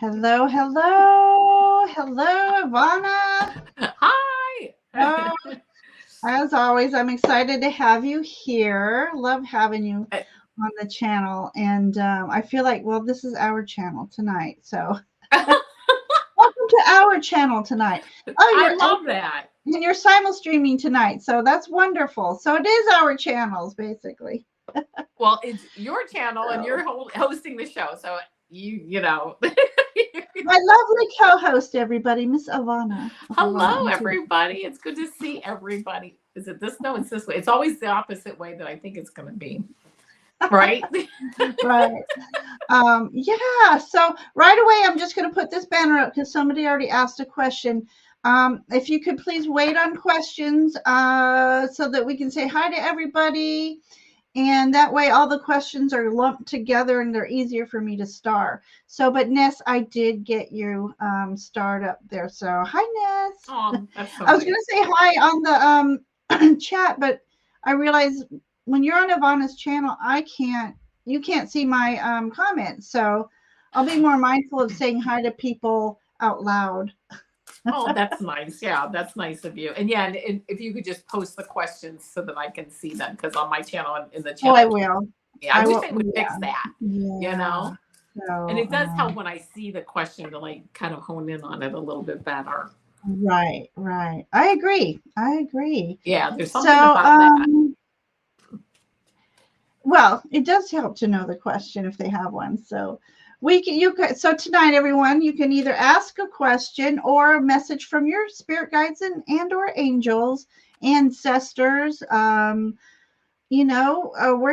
Hello, hello, hello, Ivana. Hi. Oh, as always, I'm excited to have you here. Love having you I, on the channel. And I feel like, well, this is our channel tonight. So welcome to our channel tonight. Oh, I love that. you're simul streaming tonight. So that's wonderful. So it is our channels, basically. Well, it's your channel and So you're hosting the show, so you know. my lovely co-host, everybody, Miss Avana of Hello, Avana Intuitive. everybody. It's good to see everybody. Is it this? No, it's this way. It's always the opposite way that I think it's going to be. Right? Right. Yeah, so right away, I'm just going to put this banner up because somebody already asked a question. If you could please wait on questions so that we can say hi to everybody. And that way, all the questions are lumped together and they're easier for me to star. So, but Ness, I did get you starred up there. So, hi, Ness. Oh, that's so I was going nice. to say hi on the chat, but I realized when you're on Ivana's channel, you can't see my comments. So I'll be more mindful of saying hi to people out loud. Oh, that's nice. Yeah, that's nice of you. And yeah, and if you could just post the questions so that I can see them, because on my channel in the Oh, chat, I I will. yeah, I I wish will. they would fix Yeah. that. You Yeah. know, and So, it does help when I see the question to like kind of hone in on it a little bit better. right, right. I agree. I agree. Yeah, there's So, something about that. well, it does help to know the question if they have one. So so tonight, everyone, you can either ask a question or a message from your spirit guides and or angels, ancestors. We're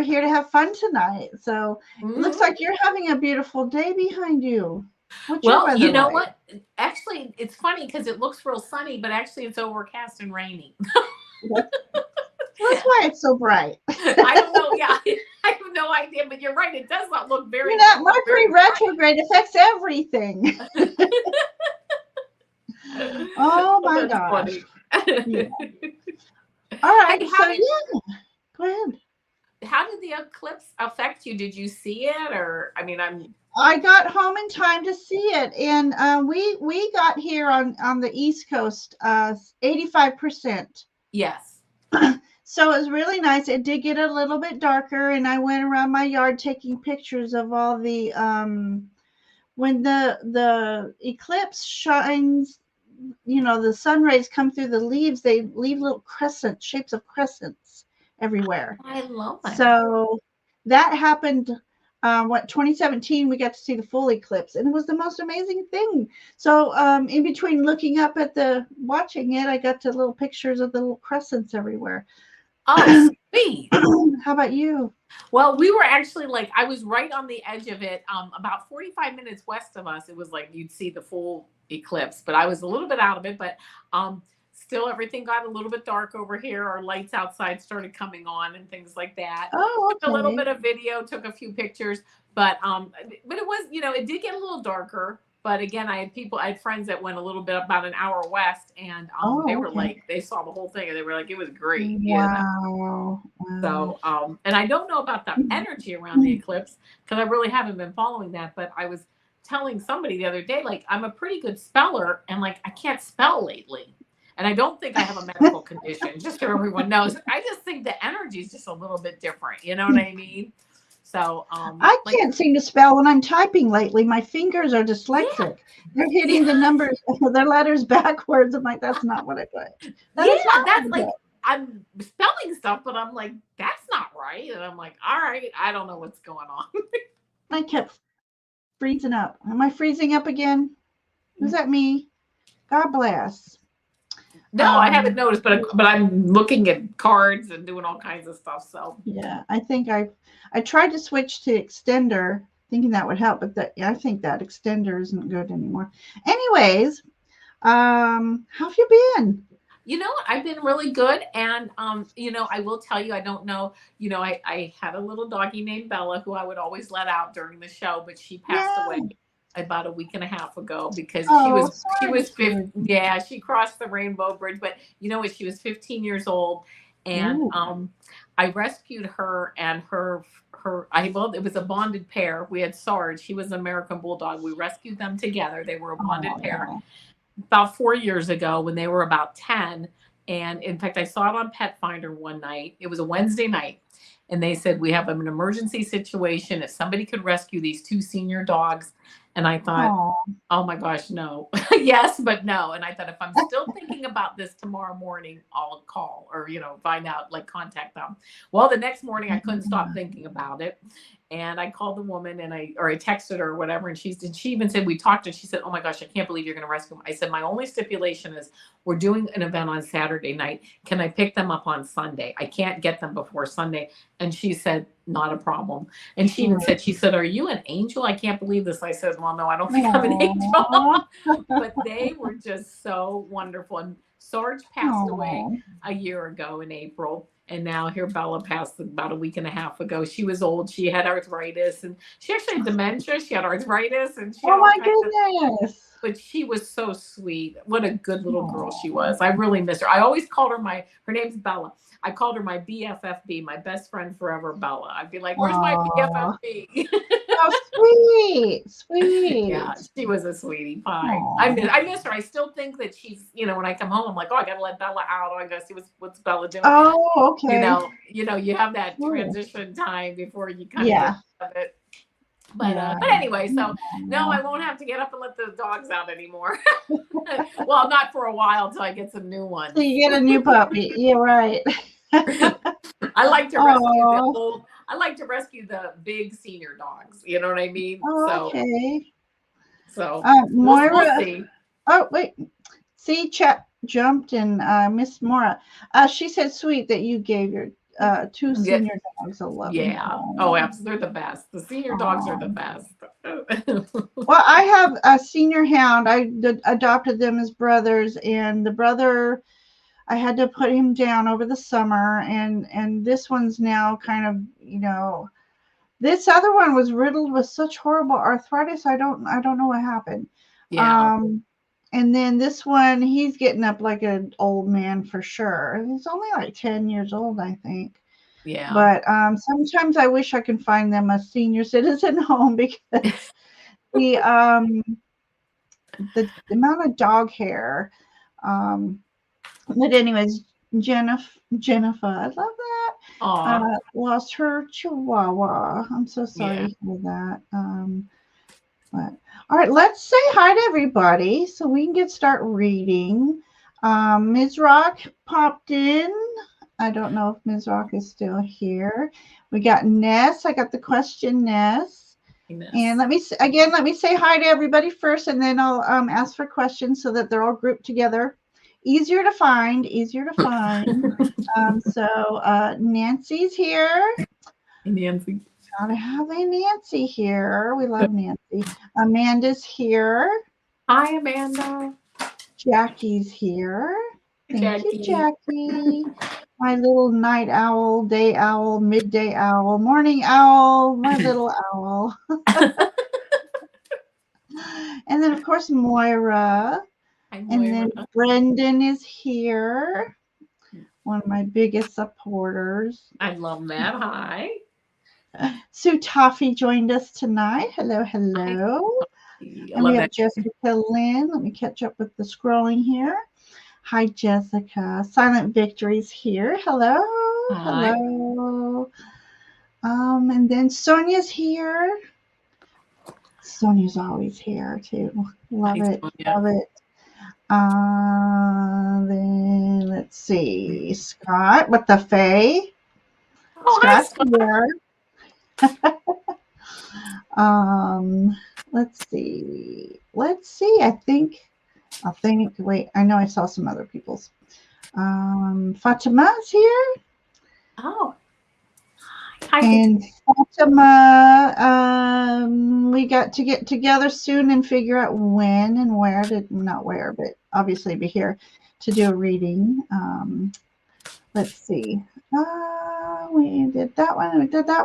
here to have fun tonight. So it looks Hmm. like you're having a beautiful day behind you. What's your Well, you weather know like? what? Actually, it's funny because it looks real sunny, but actually it's overcast and rainy. That's why it's so bright. I don't know. Yeah, I have no idea, but you're right. It does not look Mercury very bright. retrograde affects everything. Oh Oh, my that's gosh. funny. Yeah. Hey, All right. how So did yeah, go ahead. the eclipse affect you? Did you see it, or I mean, I'm I got home in time to see it, and we got here on the East Coast 85%. yes. So it was really nice. It did get a little bit darker, and I went around my yard taking pictures of all the when the eclipse shines. The sun rays come through the leaves. They leave little shapes of crescents everywhere. I love it. So that happened. 2017, we got to see the full eclipse, and it was the most amazing thing. So in between looking up at watching it, I got to little pictures of the little crescents everywhere. Oh, sweet. How about you? Well, we were actually like I was right on the edge of it. About 45 minutes west of us, it was like you'd see the full eclipse, but I was a little bit out of it. But still, everything got a little bit dark over here. Our lights outside started coming on and things like that. Oh, Took a little okay. bit of video, took a few pictures, but it was it did get a little darker. But again, I had friends that went a little bit about an hour west, and they Oh, were okay. like they saw the whole thing and they were like it was great. Wow. Wow. So, and I don't know about the energy around the eclipse because I really haven't been following that. But I was telling somebody the other day, like, I'm a pretty good speller and like I can't spell lately. And I don't think I have a medical condition, just so everyone knows. I just think the energy is just a little bit different. You know what I mean? So, I like, can't seem to spell when I'm typing lately. My fingers are yeah, dyslexic. They're hitting yeah, the numbers, the letters backwards. I'm like, that's not what I put. That yeah, is not what that's I like, put. I'm spelling stuff, but I'm like, that's not right. And I'm like, all right, I don't know what's going on. I kept freezing up. Am I freezing up again? Is that me? God bless. No, I haven't Um, noticed, but I'm looking at cards and doing all kinds of stuff. So yeah, I think I tried to switch to extender, thinking that would help, but I think that extender isn't good anymore. Anyways, how have you been? you know what? I've been really good, and I will tell you, I don't know. I had a little doggy named Bella who I would always let out during the show, but she passed Yeah. away about a week and a half ago because Oh, she sorry to was hear. yeah, she crossed the rainbow bridge, but you know what? She was 15 years old, and Ooh. I rescued her and well, it was a bonded pair. We had Sarge. He was an American Bulldog. We rescued them together. They were a bonded pair Oh, about 4 years ago when they were about 10. And in fact, I saw it on Pet Finder one night. It was a Wednesday night. And they said, we have an emergency situation. If somebody could rescue these two senior dogs. And I thought, oh, oh my gosh, no. Yes, but no. And I thought, if I'm still thinking about this tomorrow morning, I'll call or, find out, like contact them. Well, the next morning I couldn't stop thinking about it. And I called the woman and I texted her or whatever. And she even said, we talked and she said, oh my gosh, I can't believe you're going to rescue them. I said, my only stipulation is we're doing an event on Saturday night. Can I pick them up on Sunday? I can't get them before Sunday. And she said, not a problem. And she even said, are you an angel? I can't believe this. I said, well, no, I don't think I'm an angel. But they were just so wonderful. And Sarge passed away a year ago in April. And now here Bella passed about a week and a half ago. She was old. She had arthritis and she actually had dementia. She had arthritis and she had my goodness. but she was so sweet. What a good little girl she was. I really miss her. I always called her her name's Bella. I called her my BFFB, my best friend forever, Bella. I'd be like, where's my BFFB? Oh, sweet. Yeah, she was a sweetie pie. I miss her. I still think that she's, when I come home, I'm like, oh, I got to let Bella out. Oh, I got to see what's Bella doing. Oh, okay. You have that transition time before you kind of get out of it. But anyway, so no, I won't have to get up and let the dogs out anymore. Well, not for a while till I get some new ones. So you get a new puppy. Yeah, right. I like to rescue the big senior dogs. You know what I mean? Oh, okay. So Moira. We'll see. Oh, wait. See, chat jumped and Miss Mora. She said, sweet that you gave your two senior dogs a love. Yeah. Oh, absolutely. They're the best. The senior dogs are the best. Well, I have a senior hound. I adopted them as brothers, and the brother, I had to put him down over the summer, and this one's now kind of, this other one was riddled with such horrible arthritis. I don't know what happened. Yeah. And then this one, he's getting up like an old man for sure. He's only like 10 years old, I think. Yeah. But sometimes I wish I could find them a senior citizen home because the amount of dog hair. But anyways, Jennifer, I love that. Lost her Chihuahua. I'm so sorry for that. But all right, let's say hi to everybody so we can start reading. Ms. Rock popped in. I don't know if Ms. Rock is still here. We got Ness. I got the question, Ness. And let me say hi to everybody first, and then I'll ask for questions so that they're all grouped together. Easier to find. So Nancy's here. Nancy. Gotta have a Nancy here. We love Nancy. Amanda's here. Hi, Amanda. Jackie's here. Thank you, Jackie. My little night owl, day owl, midday owl, morning owl, my little owl. And then, of course, Moira. Hi, and Moira. then Brendan is here. One of my biggest supporters. I love that. Hi. Sue Toffee joined us tonight. Hello. And we have Jessica Lynn. Let me catch up with the scrolling here. Hi, Jessica. Silent Victory's here. Hello. Hi. Hello. And then Sonia's here. Sonia's always here too. Love it. Then let's see. Scott with the Fae. Scott's here. Let's see. I think, wait, I know I saw some other people's. Fatima's here. Oh. Hi, and Fatima, we got to get together soon and figure out when and where but obviously be here to do a reading. Let's see. We did that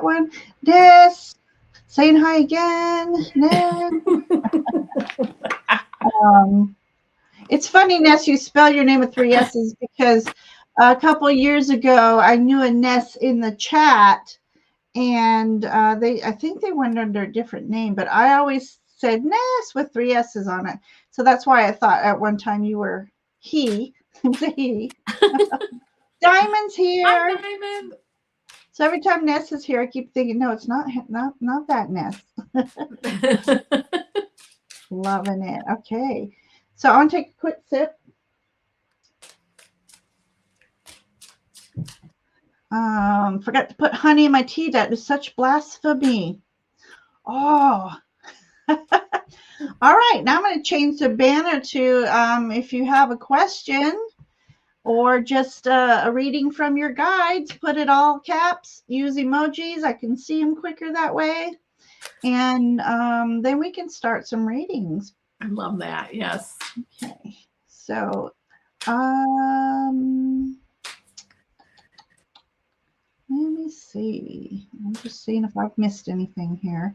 one. Yes. Saying hi again. Ness. It's funny, Ness, you spell your name with 3 S's because a couple of years ago I knew a Ness in the chat, and I think they went under a different name, but I always said Ness with 3 S's on it. So that's why I thought at one time you were he. It was a he. Diamond's here. Hi, Diamond. So every time Ness is here, I keep thinking, no, it's not that Ness. Loving it. Okay. So I want to take a quick sip. Forgot to put honey in my tea. That is such blasphemy. Oh. All right. Now I'm going to change the banner to if you have a question or just a reading from your guides, put it all caps, use emojis. I can see them quicker that way. And then we can start some readings. I love that. Yes. Okay. So, let me see. I'm just seeing if I've missed anything here.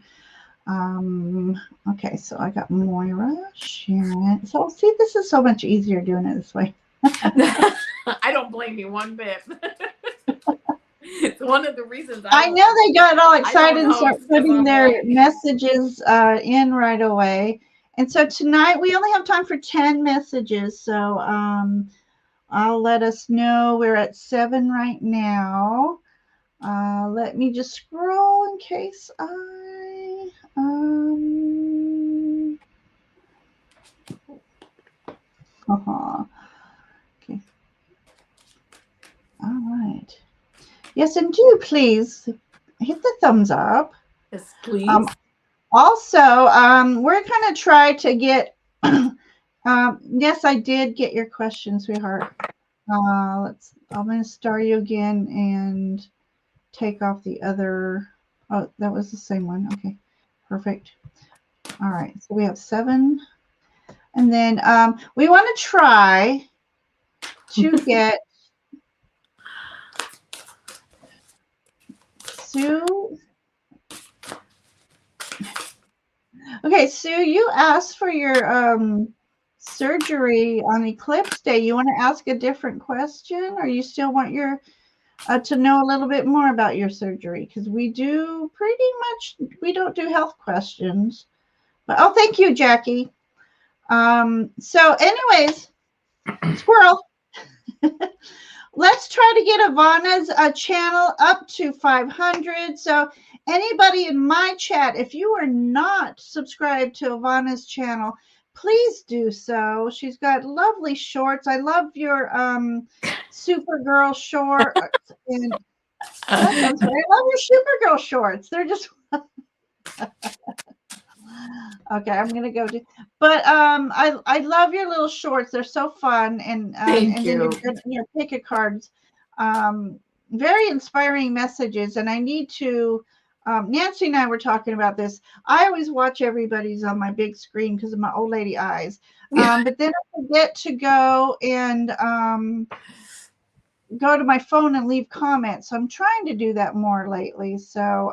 Okay, so I got Moira, Sharon. So see, this is so much easier doing it this way. I don't blame you one bit. It's one of the reasons I know they got all excited and start putting their messages in right away. And so tonight we only have time for 10 messages. So I'll let us know. We're at 7 right now. Let me just scroll in case I okay. All right. Yes, and do please hit the thumbs up. Yes, please. Also, we're going to try to get. Yes, I did get your question, sweetheart. I'm going to star you again and take off the other. Oh, that was the same one. Okay, perfect. All right, so we have 7, and then we want to try to get Sue. Okay, Sue, you asked for your surgery on Eclipse Day. You want to ask a different question, or you still want your to know a little bit more about your surgery? Because we do we don't do health questions. But oh, thank you, Jackie. So anyways, squirrel. Let's try to get Avana's channel up to 500. So anybody in my chat, if you are not subscribed to Avana's channel, please do so. She's got lovely shorts. I love your Supergirl shorts. And that sounds great. I love your Supergirl shorts. They're just okay. I'm gonna go to, but I love your little shorts. They're so fun, and Thank you. Then your pick-a cards, very inspiring messages. And I need to. Nancy and I were talking about this. I always watch everybody's on my big screen because of my old lady eyes. But then I forget to go and go to my phone and leave comments. So I'm trying to do that more lately. So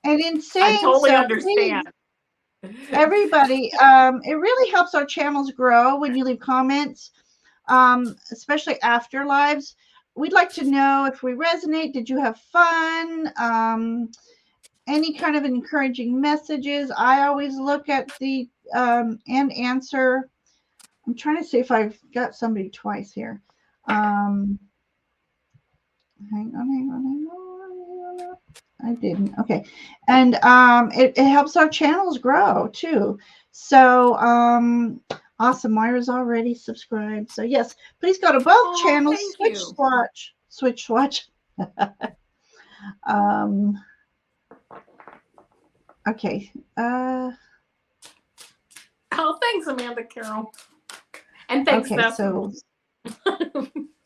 and in saying I totally so, understand. Please, everybody, it really helps our channels grow when you leave comments, especially after lives. We'd like to know if we resonate. Did you have fun? Any kind of encouraging messages. I always look at the and answer. I'm trying to see if I've got somebody twice here. Hang on. I didn't. Okay. And it helps our channels grow too. So awesome. Moira's already subscribed. So yes, please go to both channels. Switch watch. Okay. Oh, thanks, Amanda Carroll. And thanks, okay, Beth. So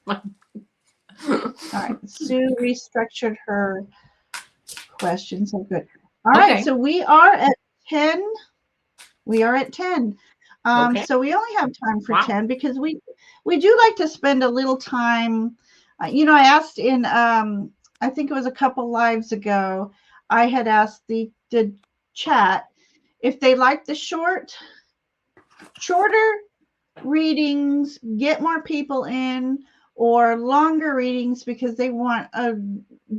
all right. Sue restructured her question. So good. All right. So we are at 10. We are at 10. So we only have time for 10 because we do like to spend a little time. I asked in I think it was a couple lives ago. I had asked the chat if they like the shorter readings, get more people in, or longer readings because they want a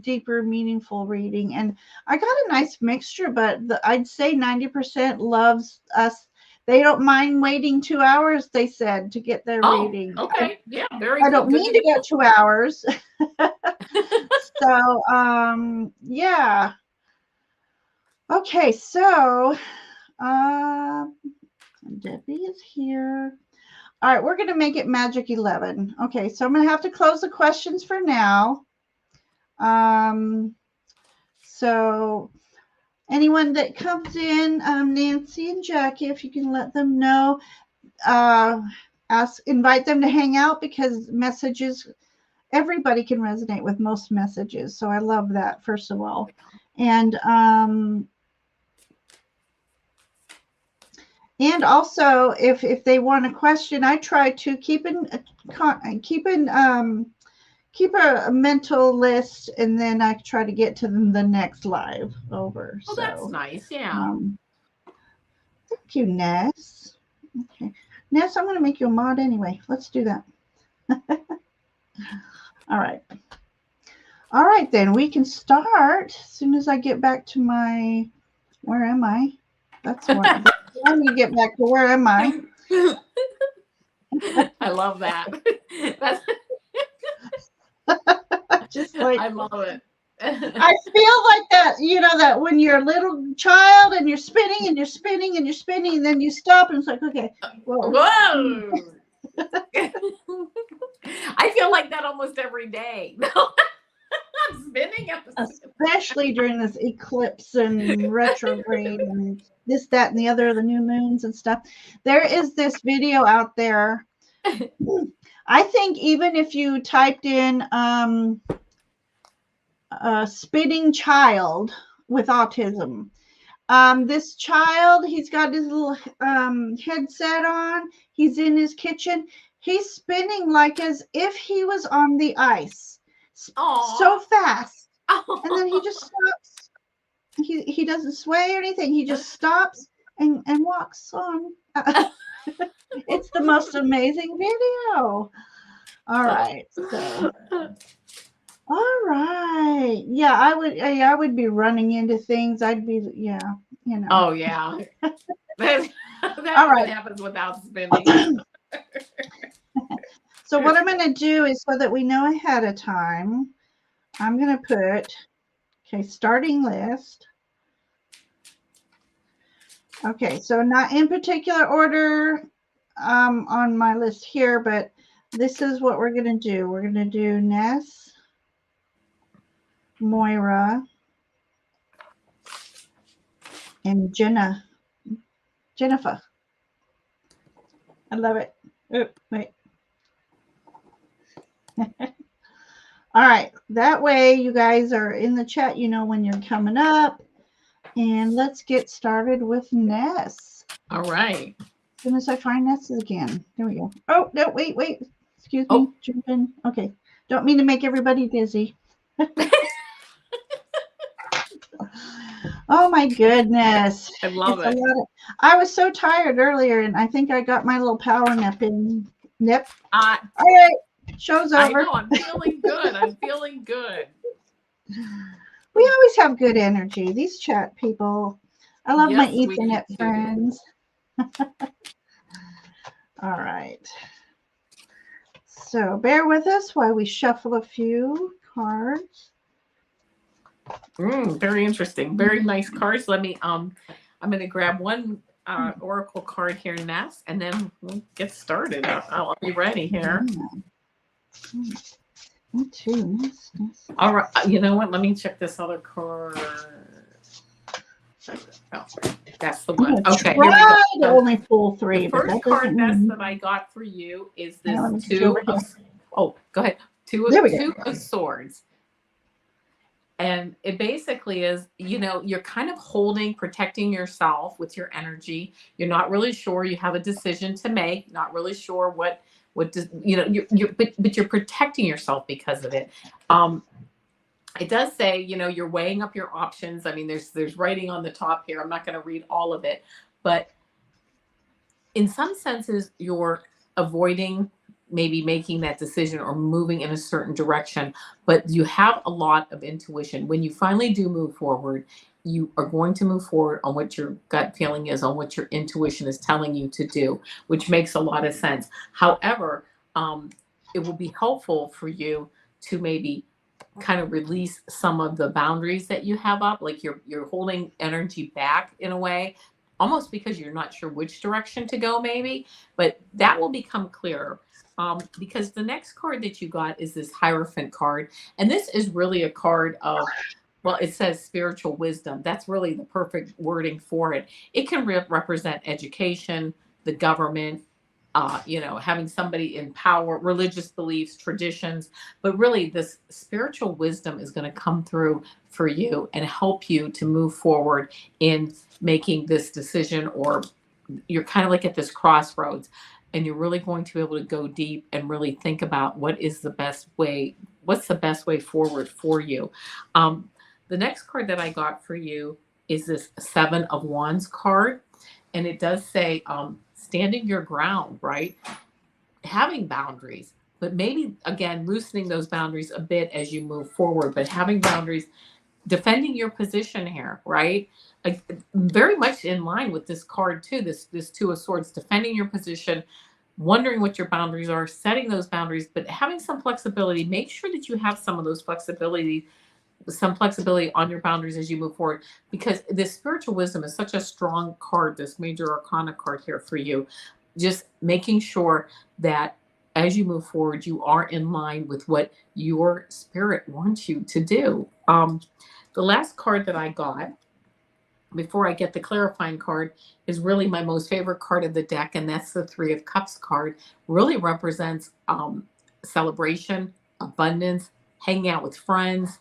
deeper, meaningful reading. And I got a nice mixture, but I'd say 90% loves us. They don't mind waiting 2 hours, they said, to get their Oh, reading. okay. Yeah, very I good. don't Good mean to to go know. 2 hours. So, yeah. Okay, so Debbie is here. All right, we're going to make it Magic 11. Okay, so I'm going to have to close the questions for now. So anyone that comes in, Nancy and Jackie, if you can let them know, invite them to hang out, because messages, everybody can resonate with most messages. So I love that, first of all. And also, if they want a question, I try to keep a mental list, and then I try to get to the next live over. Oh, that's nice. Yeah. Thank you, Ness. Okay, Ness, I'm going to make you a mod anyway. Let's do that. All right. All right, then we can start as soon as I get back to my. Where am I? That's one. Let me get back to where am I? I love that. That's Just like, I love it. I feel like that, that when you're a little child and you're spinning and you're spinning and you're spinning, and then you stop and it's like, okay, well. Whoa. I feel like that almost every day. I'm spinning. Especially during this eclipse and retrograde and this, that, and the other, the new moons and stuff. There is this video out there. I think even if you typed in spinning child with autism, this child, he's got his little headset on. He's in his kitchen. He's spinning like as if he was on the ice. Aww. So fast. And then he just stops. He doesn't sway or anything. He just stops and walks on. It's the most amazing video. All right. So. All right. Yeah, I would be running into things. I'd be, Oh yeah. That All right. happens without spinning. So what I'm going to do is, so that we know ahead of time, I'm going to put, okay, starting list. Okay, so not in particular order on my list here, but this is what we're going to do. We're going to do Ness, Moira, and Jennifer. I love it. Oh, wait. All right. That way you guys are in the chat, you know when you're coming up. And let's get started with Ness. All right. As soon as I find Ness again. There we go. Oh, no, wait. Excuse me. Jumping. Okay. Don't mean to make everybody dizzy. Oh my goodness. I love it. I was so tired earlier, and I think I got my little power nap in. All right. Show's over. I know. I'm feeling good. We always have good energy. These chat people. I love my Ethernet friends. All right. So bear with us while we shuffle a few cards. Very interesting. Very nice cards. Let me I'm going to grab one oracle card here, Ness, and then we'll get started. I'll be ready here. Me too. All right. You know what? Let me check this other card. Oh, that's the one. Okay. Here we go. To only pull 3. The first card, Ness, that I got for you is this Two of. Oh, go ahead. Two of Swords. And it basically is, you're kind of protecting yourself with your energy. You're not really sure. You have a decision to make. Not really sure what does, but you're protecting yourself because of it. It does say, you're weighing up your options. I mean, there's writing on the top here. I'm not going to read all of it, but in some senses, you're avoiding maybe making that decision or moving in a certain direction, but you have a lot of intuition. When you finally do move forward, you are going to move forward on what your gut feeling is, on what your intuition is telling you to do, which makes a lot of sense. However, um, it will be helpful for you to maybe kind of release some of the boundaries that you have up, like you're holding energy back in a way, almost because you're not sure which direction to go, maybe. But that will become clearer. Because the next card that you got is this Hierophant card, and this is really a card of, well, it says spiritual wisdom. That's really the perfect wording for it. It can represent education, the government, having somebody in power, religious beliefs, traditions. But really, this spiritual wisdom is going to come through for you and help you to move forward in making this decision, or you're kind of like at this crossroads, and you're really going to be able to go deep and really think about what's the best way forward for you. The next card that I got for you is this Seven of Wands card, and it does say, standing your ground, right? Having boundaries, but maybe again loosening those boundaries a bit as you move forward, but having boundaries, defending your position here, right? Like, very much in line with this card too, this Two of Swords, defending your position, wondering what your boundaries are, setting those boundaries, but having some flexibility. Make sure that you have some flexibility on your boundaries as you move forward, because this spiritual wisdom is such a strong card, this major arcana card here for you. Just making sure that as you move forward, you are in line with what your spirit wants you to do. The last card that I got before I get the clarifying card is really my most favorite card of the deck, and that's the Three of Cups card. Really represents celebration, abundance, hanging out with friends.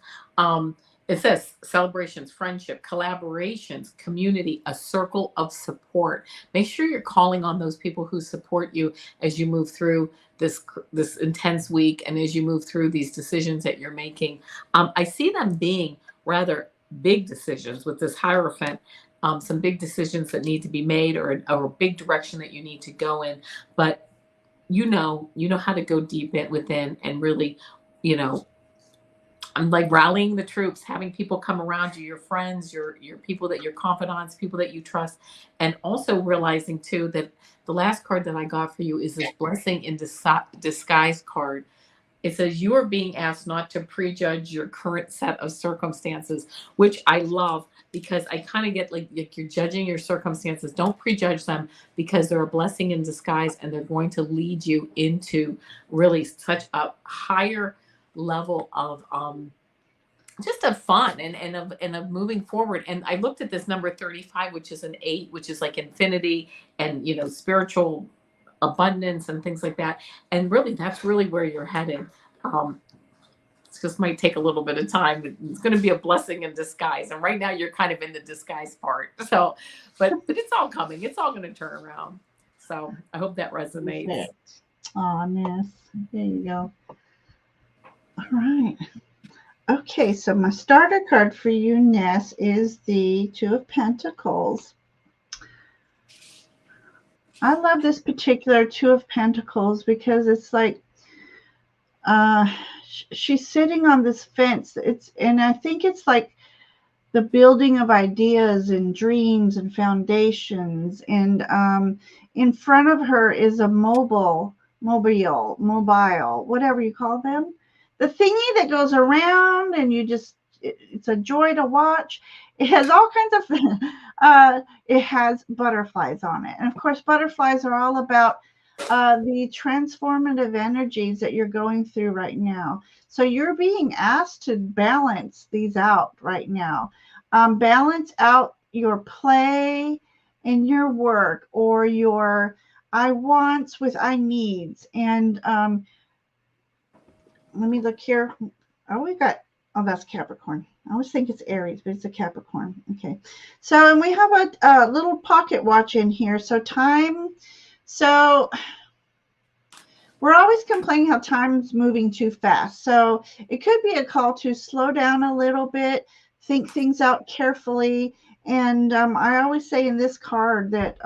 It says celebrations, friendship, collaborations, community, a circle of support. Make sure you're calling on those people who support you as you move through this intense week, and as you move through these decisions that you're making. I see them being rather big decisions with this Hierophant. Some big decisions that need to be made, or a big direction that you need to go in. But you know how to go deep within, and really, I'm like rallying the troops, having people come around you, your friends, your people, that your confidants, people that you trust, and also realizing too that the last card that I got for you is this Blessing in Disguise card. It says you are being asked not to prejudge your current set of circumstances, which I love, because I kind of get like you're judging your circumstances. Don't prejudge them, because they're a blessing in disguise, and they're going to lead you into really such a higher level of just of fun, and of moving forward. And I looked at this number 35, which is an 8, which is like infinity, and spiritual abundance and things like that. And really, that's really where you're headed. Um, it just might take a little bit of time. It's going to be a blessing in disguise, and right now you're kind of in the disguise part. So, but it's all coming. It's all going to turn around. So I hope that resonates. Oh, Ness. There you go. All right. Okay, so my starter card for you, Ness, is the Two of Pentacles. I love this particular Two of Pentacles because it's like she's sitting on this fence. And I think it's like the building of ideas and dreams and foundations. And in front of her is a mobile, whatever you call them. The thingy that goes around, and it's a joy to watch. It has all kinds of, it has butterflies on it. And of course, butterflies are all about the transformative energies that you're going through right now. So you're being asked to balance these out right now. Balance out your play and your work, or your I wants with I needs. And let me look here. That's Capricorn. I always think it's Aries, but it's a Capricorn. Okay. So, and we have a little pocket watch in here. So time. So we're always complaining how time's moving too fast. So it could be a call to slow down a little bit, think things out carefully. And I always say in this card that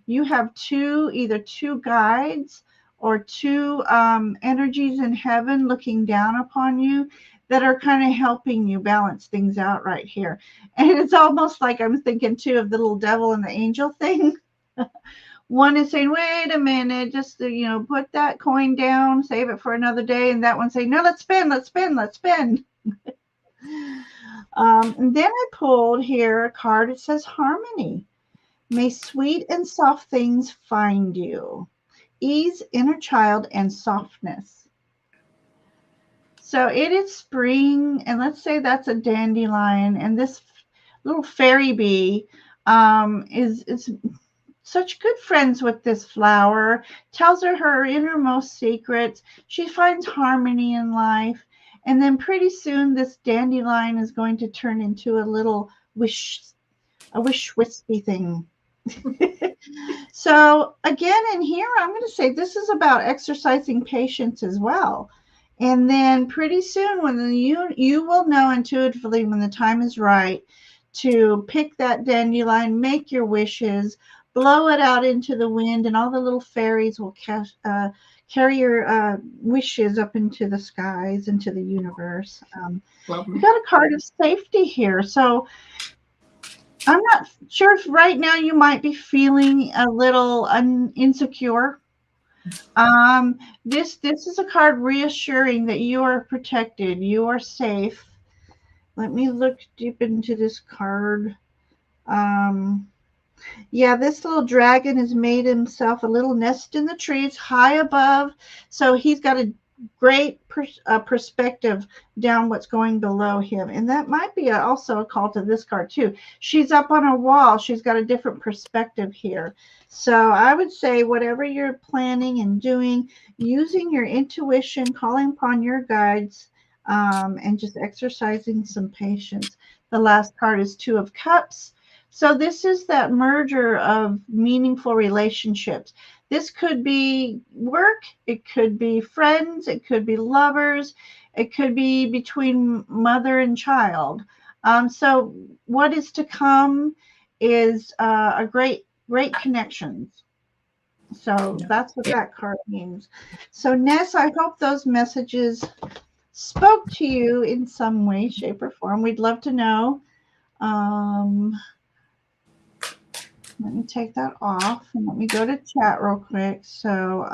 you have either two guides or two energies in heaven looking down upon you that are kind of helping you balance things out right here. And it's almost like I'm thinking too of the little devil and the angel thing. One is saying, wait a minute, just put that coin down, save it for another day. And that one's saying, no, let's spend, let's spend, let's spend. And then I pulled here a card. It says harmony. May sweet and soft things find you. Ease, inner child, and softness. So it is spring, and let's say that's a dandelion, and this little fairy bee is such good friends with this flower, tells her innermost secrets. She finds harmony in life. And then pretty soon this dandelion is going to turn into a little wish wispy thing. So again, in here, I'm going to say this is about exercising patience as well. And then pretty soon when you will know intuitively when the time is right to pick that dandelion, make your wishes, blow it out into the wind, and all the little fairies will carry your wishes up into the skies, into the universe. We got a card of safety here. So I'm not sure if right now you might be feeling a little insecure. This is a card reassuring that you are protected, you are safe. Let me look deep into this card. Yeah, this little dragon has made himself a little nest in the trees high above. So he's got a great perspective down what's going below him. And that might be also a call to this card too. She's up on a wall. She's got a different perspective here. So I would say whatever you're planning and doing, using your intuition, calling upon your guides, and just exercising some patience. The last card is Two of Cups. So this is that merger of meaningful relationships. This could be work, it could be friends, it could be lovers, it could be between mother and child. So what is to come is a great connections. So that's what that card means. So Ness, I hope those messages spoke to you in some way, shape, or form. We'd love to know. Let me take that off and let me go to chat real quick. So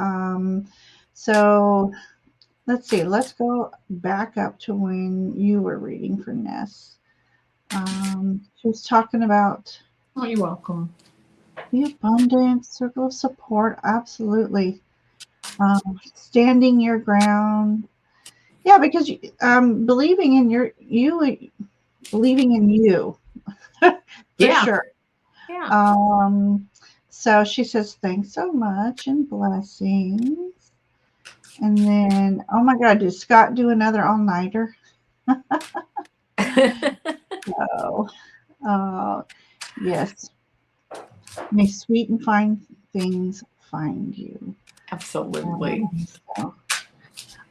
let's see. Let's go back up to when you were reading for Ness. She was talking about. Oh, you're welcome. The abundance, circle of support. Absolutely. Standing your ground. Yeah, because believing in believing in you. For sure. Yeah. So she says, thanks so much and blessings. And then, oh my God, did Scott do another all-nighter? Yes. May sweet and fine things find you. Absolutely.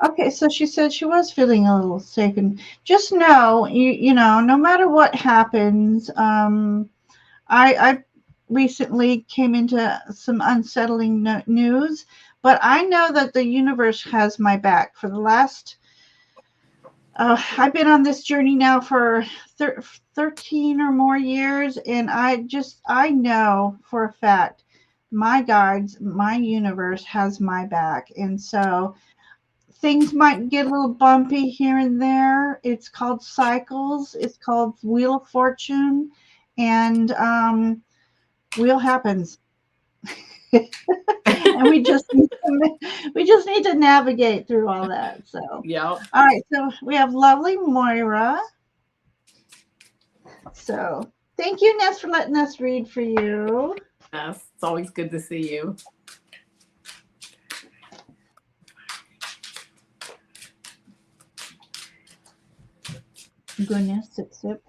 Okay, so she said she was feeling a little sick, and just know, you know, no matter what happens, I recently came into some unsettling news, but I know that the universe has my back. For the last, I've been on this journey now for 13 or more years, and I know for a fact my guides, my universe has my back. And so things might get a little bumpy here and there. It's called cycles. It's called Wheel of Fortune. And wheel happens. And we just need to navigate through all that. So yeah. All right, so we have lovely Moira. So thank you, Ness, for letting us read for you. Yes, it's always good to see you. Goodness, sip.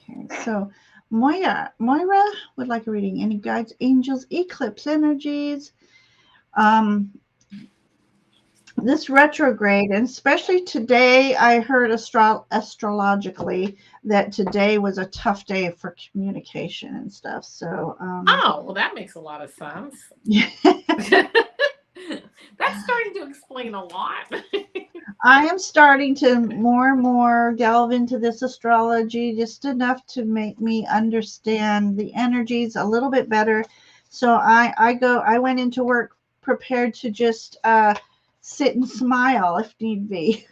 Okay, so Moira would like a reading. Any guides, angels, eclipse energies? This retrograde, and especially today, I heard astrologically that today was a tough day for communication and stuff. So, oh, well, that makes a lot of sense. That's starting to explain a lot. I am starting to more and more delve into this astrology, just enough to make me understand the energies a little bit better. So I went into work prepared to just sit and smile if need be.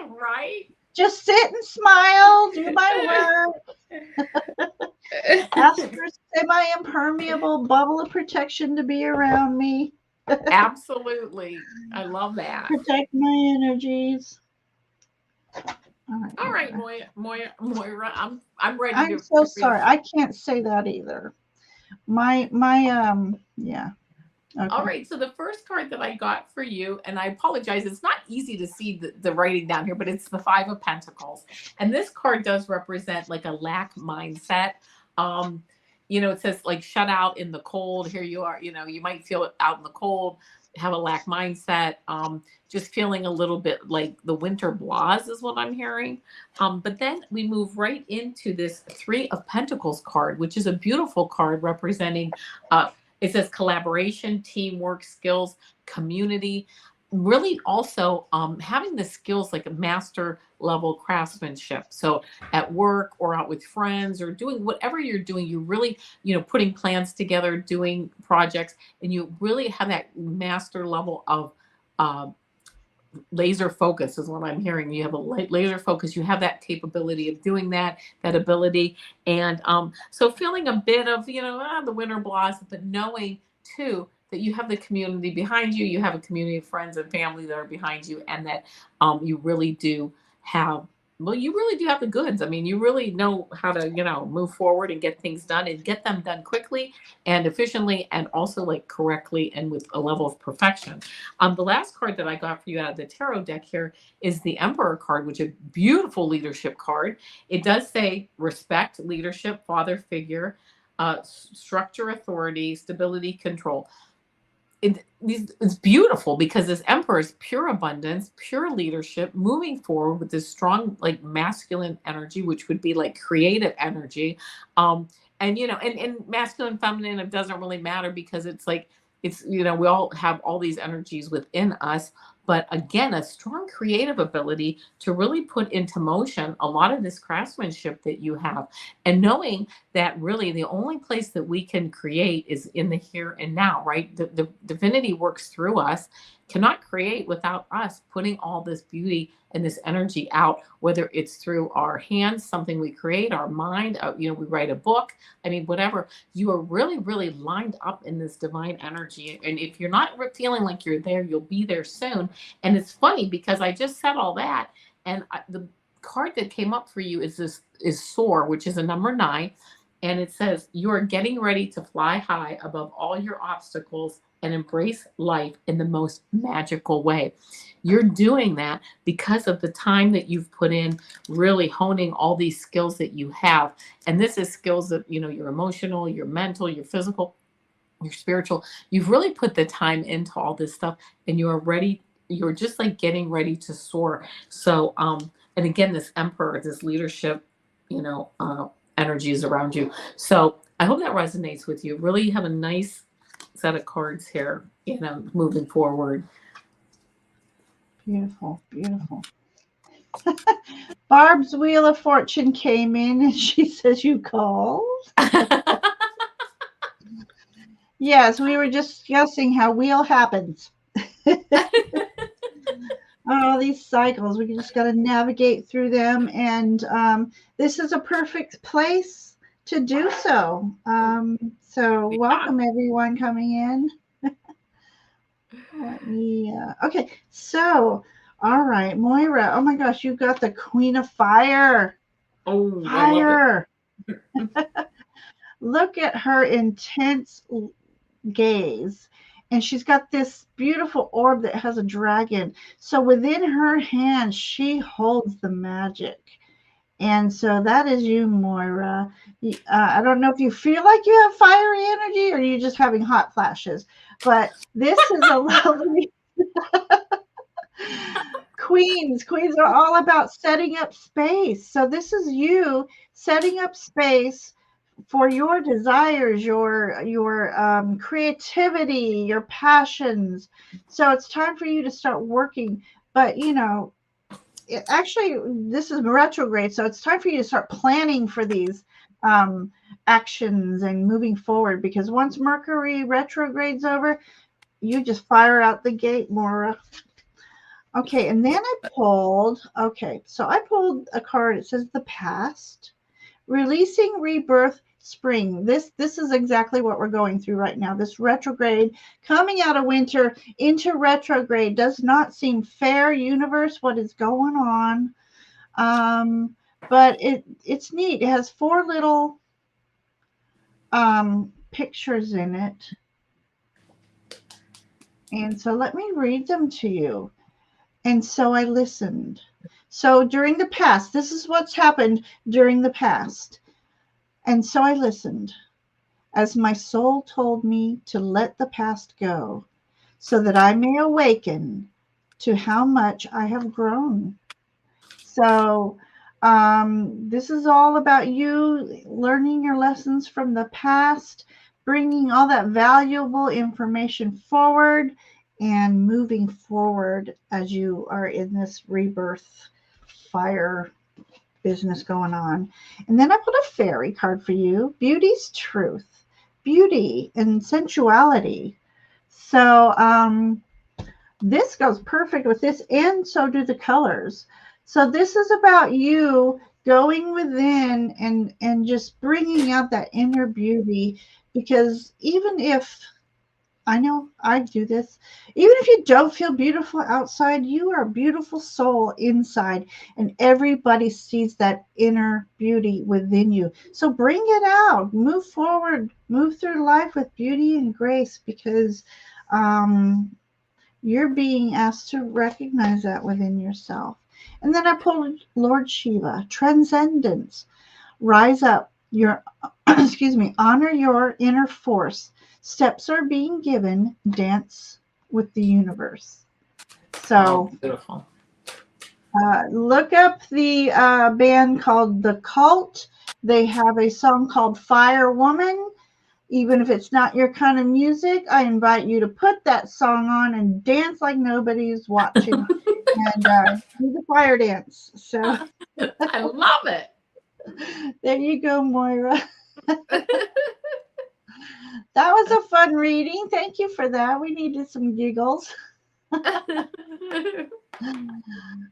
Right? Just sit and smile, do my work, ask for semi-impermeable bubble of protection to be around me, Absolutely. I love that. protect my energies. All right, All right, Moira. Moira, I'm ready I'm to so read. sorry. I can't say that either. My yeah. All Okay. right, so the first card that I got for you, and I apologize, it's not easy to see the writing down here, but it's the Five of Pentacles. And this card does represent like a lack mindset. Um, it says like shut out in the cold. Here you are, you might feel it out in the cold, have a lack mindset, just feeling a little bit like the winter blahs is what I'm hearing. But then we move right into this Three of Pentacles card, which is a beautiful card representing it says collaboration, teamwork, skills, community. Really, also having the skills like a master level craftsmanship. So at work or out with friends or doing whatever you're doing, you really, putting plans together, doing projects, and you really have that master level of uh, laser focus is what I'm hearing. You have a laser focus. You have that capability of doing that ability. And so feeling a bit of, the winter blossom, but knowing too that you have the community behind you. You have a community of friends and family that are behind you, and that you really do have well, you really do have the goods. I mean, you really know how to, move forward and get things done and get them done quickly and efficiently and also like correctly and with a level of perfection. The last card that I got for you out of the tarot deck here is the Emperor card, which is a beautiful leadership card. It does say respect, leadership, father figure, structure, authority, stability, control. It's beautiful because this Emperor is pure abundance, pure leadership, moving forward with this strong, like masculine energy, which would be like creative energy. And and masculine, feminine, it doesn't really matter because it's like we all have all these energies within us. But again, a strong creative ability to really put into motion a lot of this craftsmanship that you have, and knowing that really the only place that we can create is in the here and now, right? The divinity works through us, cannot create without us putting all this beauty and this energy out, whether it's through our hands, something we create, our mind, we write a book. I mean, whatever. You are really, really lined up in this divine energy. And if you're not feeling like you're there, you'll be there soon. And it's funny because I just said all that. And the card that came up for you is soar, which is a number 9, and it says you are getting ready to fly high above all your obstacles and embrace life in the most magical way. You're doing that because of the time that you've put in really honing all these skills that you have. And this is skills that your emotional, your mental, your physical, your spiritual. You've really put the time into all this stuff, and you're just like getting ready to soar. So and again, this Emperor, this leadership, you know uh, energies around you. So I hope that resonates with you. Really have a nice set of cards here, moving forward. Beautiful, beautiful. Barb's Wheel of Fortune came in and she says, you called? Yes, we were just discussing how wheel happens. Oh, these cycles, we just got to navigate through them. And this is a perfect place to do so. So Yeah. welcome everyone coming in. Let me, okay, so, all right, Moira. Oh my gosh, you got the Queen of Fire. Oh, I love Fire. it. Look at her intense gaze. And she's got this beautiful orb that has a dragon. So within her hand, she holds the magic. And so that is you, Moira. I don't know if you feel like you have fiery energy or you're just having hot flashes, but this is a lovely. Queens are all about setting up space. So this is you setting up space for your desires, your creativity, your passions. So it's time for you to start working. But actually, this is retrograde, so it's time for you to start planning for these um, actions and moving forward. Because once Mercury retrograde's over, you just fire out the gate, Maura. Okay, and then I pulled a card. It says the past, releasing rebirth spring. This is exactly what we're going through right now. This retrograde coming out of winter into retrograde does not seem fair, universe, what is going on. But it's neat. It has four little pictures in it. And so let me read them to you. And so I listened. So during the past, this is what's happened during the past. And so I listened as my soul told me to let the past go so that I may awaken to how much I have grown. So, this is all about you learning your lessons from the past, bringing all that valuable information forward, and moving forward as you are in this rebirth fire business going on. And then I put a fairy card for you, Beauty's Truth, beauty and sensuality. So, this goes perfect with this, and so do the colors. So this is about you going within and just bringing out that inner beauty, because even if I know I do this, even if you don't feel beautiful outside, you are a beautiful soul inside, and everybody sees that inner beauty within you. So bring it out, move forward, move through life with beauty and grace, because um you're being asked to recognize that within yourself. And then I pulled Lord Shiva, transcendence, rise up, your excuse me, honor your inner force. Steps are being given, dance with the universe. Oh, So beautiful. look up the band called The Cult. They have a song called Fire Woman. Even if it's not your kind of music, I invite you to put that song on and dance like nobody's watching, and do the fire dance. So I love it. there you go, Moira. That was a fun reading. Thank you for that. We needed some giggles.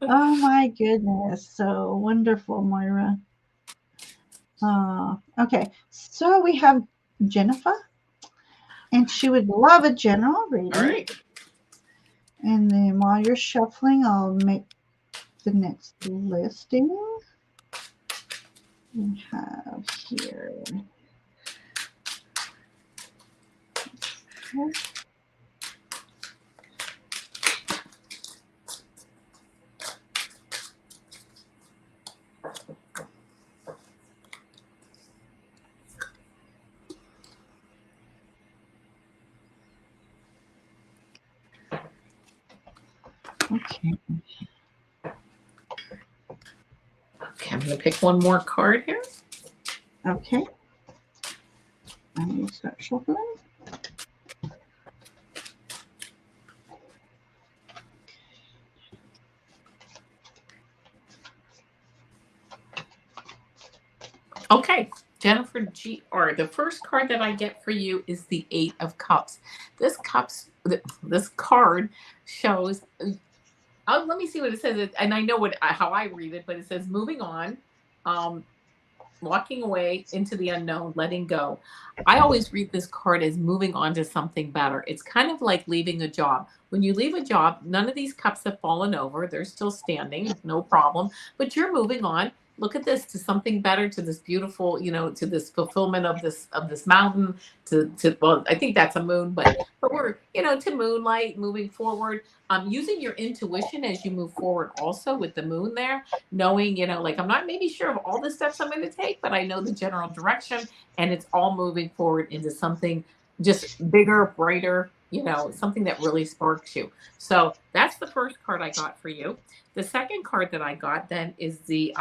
Oh my goodness. So wonderful, Moira. Okay, so we have Jennifer, and she would love a general All reading. right. And then while you're shuffling, I'll make the next listing. We have here. Okay. Okay, I'm going to pick one more card here. Okay. I'm going to start shuffling. Okay, Jennifer GR. The first card that I get for you is the Eight of Cups. This card shows. Let me see what it says, and I know how I read it, but it says moving on, walking away into the unknown, letting go. I always read this card as moving on to something better. It's kind of like leaving a job. When you leave a job, none of these cups have fallen over. They're still standing, no problem, but you're moving on. Look at this, to something better, to this beautiful, to this fulfillment of this mountain, to well, I think that's a moon, but we're, to moonlight, moving forward, using your intuition as you move forward also with the moon there, knowing, like, I'm not maybe sure of all the steps I'm going to take, but I know the general direction, and it's all moving forward into something just bigger, brighter, something that really sparks you. So that's the first card I got for you. The second card that I got then is the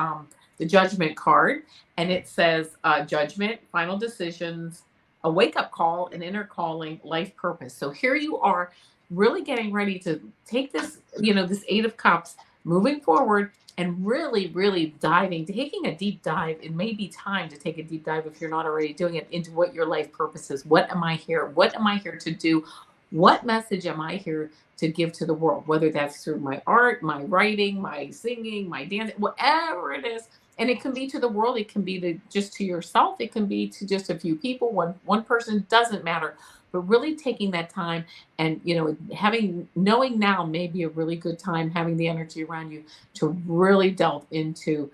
the Judgment card, and it says judgment, final decisions, a wake up call, an inner calling, life purpose. So here you are, really getting ready to take this, this Eight of Cups, moving forward, and really, really taking a deep dive. It may be time to take a deep dive, if you're not already doing it, into what your life purpose is. What am I here? What am I here to do? What message am I here to give to the world? Whether that's through my art, my writing, my singing, my dancing, whatever it is. And it can be to the world. It can be just to yourself. It can be to just a few people. One person, doesn't matter. But really taking that time, and knowing now may be a really good time, having the energy around you to really delve into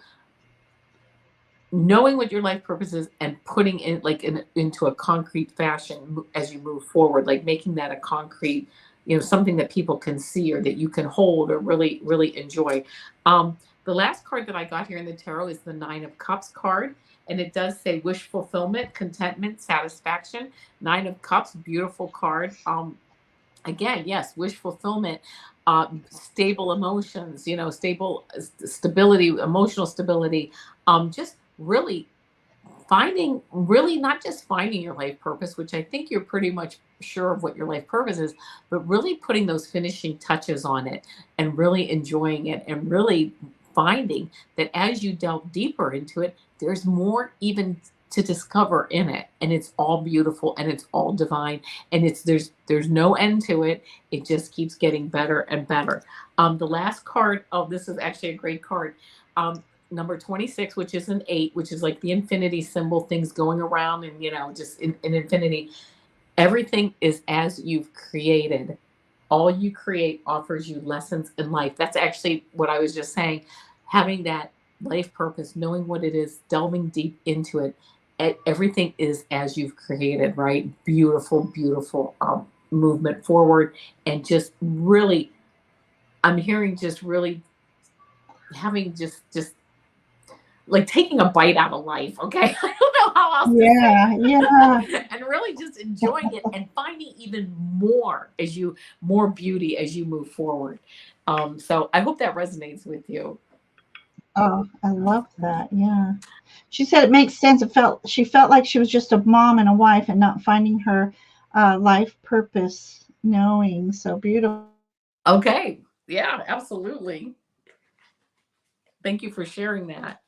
knowing what your life purpose is, and putting it into a concrete fashion as you move forward, like making that a concrete, something that people can see, or that you can hold, or really, really enjoy. The last card that I got here in the tarot is the Nine of Cups card. And it does say wish fulfillment, contentment, satisfaction. Nine of Cups, beautiful card. Again, yes, wish fulfillment, stable emotions, stable stability, emotional stability, just really really not just finding your life purpose, which I think you're pretty much sure of what your life purpose is, but really putting those finishing touches on it, and really enjoying it, and really finding that as you delve deeper into it, there's more even to discover in it, and it's all beautiful, and it's all divine, and there's no end to it. It just keeps getting better and better. The last card, oh, this is actually a great card. Number 26, which is an 8, which is like the infinity symbol, things going around, and just in infinity. Everything is as you've created. All you create offers you lessons in life. That's actually what I was just saying. Having that life purpose, knowing what it is, delving deep into it. Everything is as you've created, right? Beautiful, beautiful movement forward. And just really, I'm hearing just really having just like taking a bite out of life. Okay. I don't know how else to say it. Yeah. And really just enjoying it, and finding even more beauty as you move forward. So I hope that resonates with you. Oh, I love that. Yeah. She said it makes sense. She felt like she was just a mom and a wife, and not finding her life purpose, knowing. So beautiful. Okay. Yeah, absolutely. Thank you for sharing that.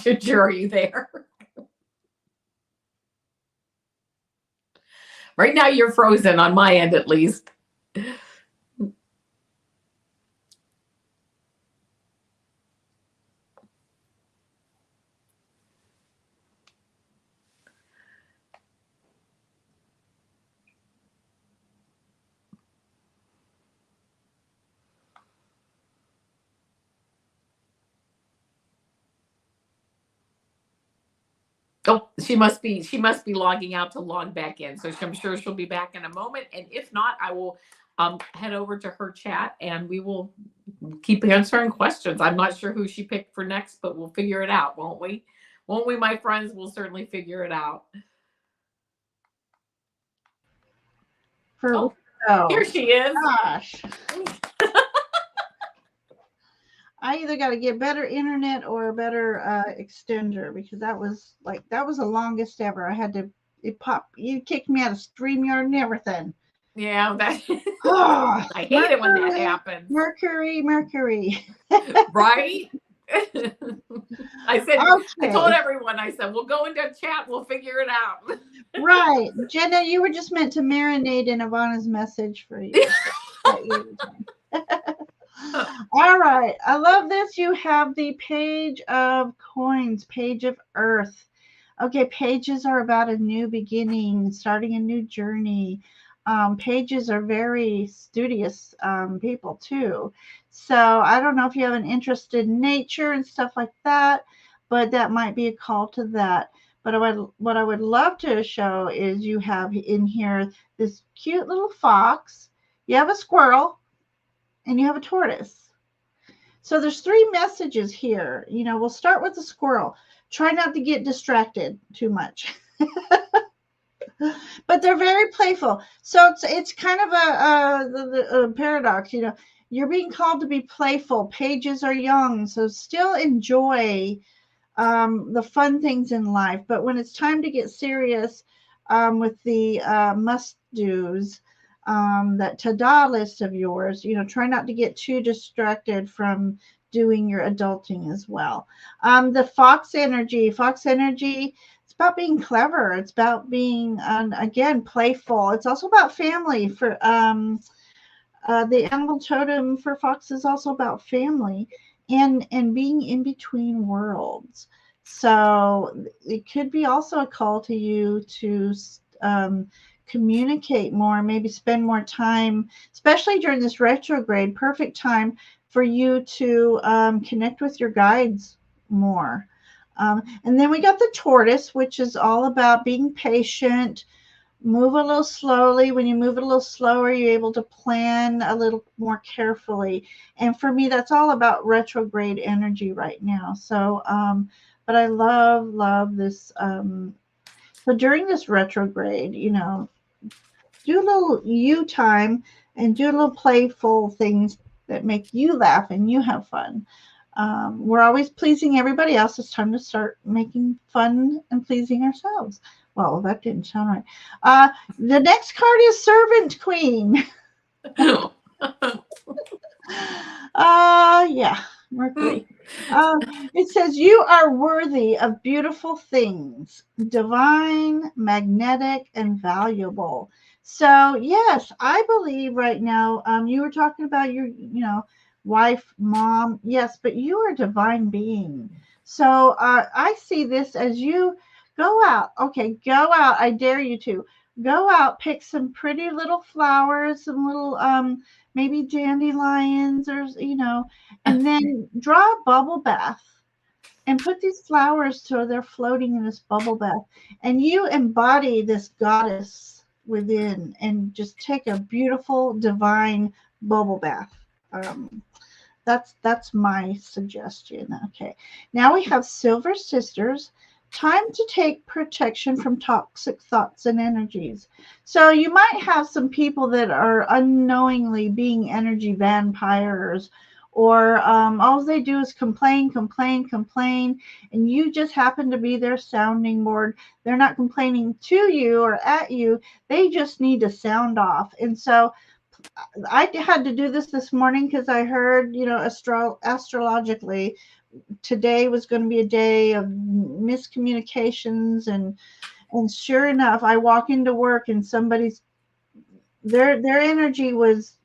Ginger, are you there? Right now you're frozen on my end, at least. Oh, she must be logging out to log back in. So I'm sure she'll be back in a moment. And if not, I will head over to her chat, and we will keep answering questions. I'm not sure who she picked for next, but we'll figure it out, won't we? Won't we, my friends? We'll certainly figure it out. For Oh, here oh she is. gosh, I either got to get better internet or a better extender, because that was the longest ever. I had to you kicked me out of StreamYard and everything. Yeah, that Oh, I hate it when that Mercury, happens. Mercury, Mercury. Right? I told Okay, everyone, I said, we'll go into chat, we'll figure it out. right, Jenna, you were just meant to marinate in Ivana's message for you. All right, I love this. You have the Page of Coins, Page of Earth. Okay, pages are about a new beginning, starting a new journey. Pages are very studious people too. So I don't know if you have an interest in nature and stuff like that, but that might be a call to that. But what I would love to show is you have in here this cute little fox, you have a squirrel, and you have a tortoise. So there's three messages here. We'll start with the squirrel. try not to get distracted too much. But they're very playful. So it's kind of a paradox, you know. You're being called to be playful. Pages are young, so still enjoy the fun things in life. But when it's time to get serious with the must do's, that ta-da list of yours, you know, try not to get too distracted from doing your adulting as well. The fox energy, it's about being clever. It's about being, again, playful. It's also about family. For the animal totem for fox is also about family and being in between worlds. So it could be also a call to you to communicate more, maybe spend more time, especially during this retrograde. Perfect time for you to connect with your guides more. And then we got the tortoise, which is all about being patient, move a little slowly. When you move it a little slower, you're able to plan a little more carefully. And for me, that's all about retrograde energy right now. So, but I love this. So during this retrograde, you know, do a little you time and do a little playful things that make you laugh and you have fun. We're always pleasing everybody else. It's time to start making fun and pleasing ourselves. Well, that didn't sound right. The next card is Servant Queen. Yeah, Mercury. It says, you are worthy of beautiful things, divine, magnetic, and valuable. So, yes, I believe right now, you were talking about your, you know, wife, mom. Yes, but you are a divine being. So, I see this as you go out. Okay, go out. I dare you to go out, pick some pretty little flowers, some little, maybe dandelions or, you know, and then draw a bubble bath and put these flowers so they're floating in this bubble bath. And you embody this goddess within and just take a beautiful divine bubble bath. That's my suggestion. Okay. Now we have Silver Sisters. Time to take protection from toxic thoughts and energies. So you might have some people that are unknowingly being energy vampires, or all they do is complain, complain, complain, and you just happen to be their sounding board. They're not complaining to you or at you. They just need to sound off. And so I had to do this morning because I heard, you know, astrologically, today was going to be a day of miscommunications, and sure enough, I walk into work and somebody's their energy was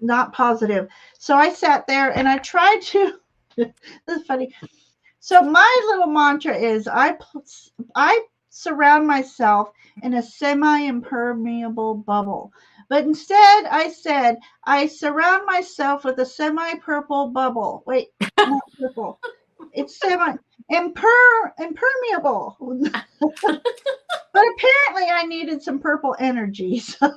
not positive. So I sat there and I tried to. This is funny. So my little mantra is I surround myself in a semi-impermeable bubble. But instead I said I surround myself with a semi-purple bubble. Wait, not purple. It's impermeable. But apparently I needed some purple energy. So.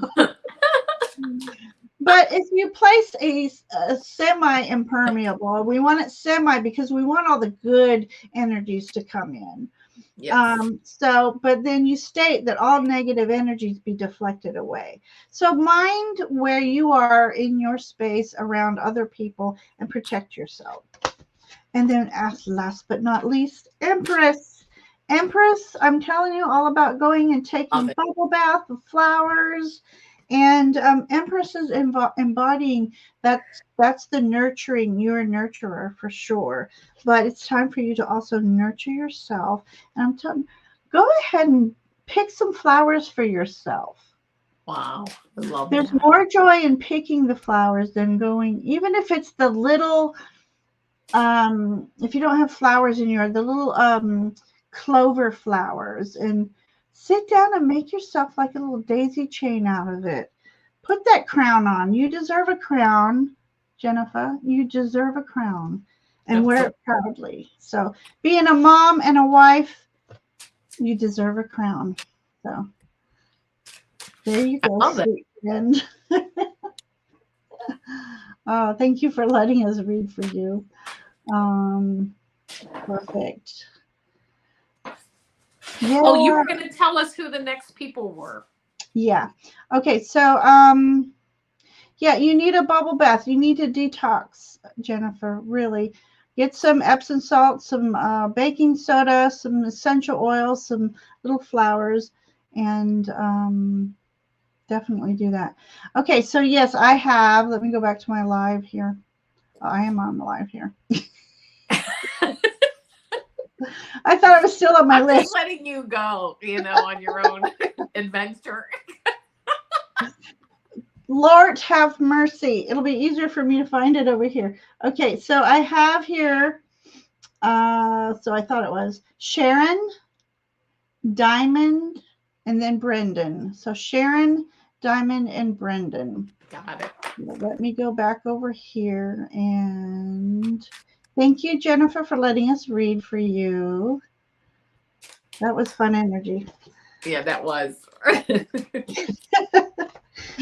But if you place a semi-impermeable, we want it semi because we want all the good energies to come in. Yes. So, but then you state that all negative energies be deflected away. So mind where you are in your space around other people and protect yourself. And then last but not least, Empress. Empress, I'm telling you all about going and taking bubble bath with flowers. And Empress is embodying that's the nurturing. You're a nurturer for sure. But it's time for you to also nurture yourself. And I'm telling you, go ahead and pick some flowers for yourself. Wow. I love There's that. more joy in picking the flowers than going, even if it's the little, if you don't have flowers in your, the little clover flowers, and sit down and make yourself like a little daisy chain out of it. Put that crown on. You deserve a crown, Jennifer. You deserve a crown, and wear it proudly. So being a mom and a wife, you deserve a crown. So there you go, sweet friend. Oh, thank you for letting us read for you. Perfect. Yeah. Oh, you were going to tell us who the next people were. Yeah. Okay. So, yeah, you need a bubble bath. You need to detox, Jennifer. Really, get some Epsom salt, some baking soda, some essential oils, some little flowers, and definitely do that. Okay. So yes, I have. Let me go back to my live here. I am on the live here. I thought I was still on my I'm just list. letting you go, on your own adventure. Lord have mercy. It'll be easier for me to find it over here. Okay, so I have here, so I thought it was Sharon, Diamond, and then Brendan. So Sharon, Diamond, and Brendan. Got it. Let me go back over here and thank you, Jennifer, for letting us read for you. That was fun energy. Yeah, that was.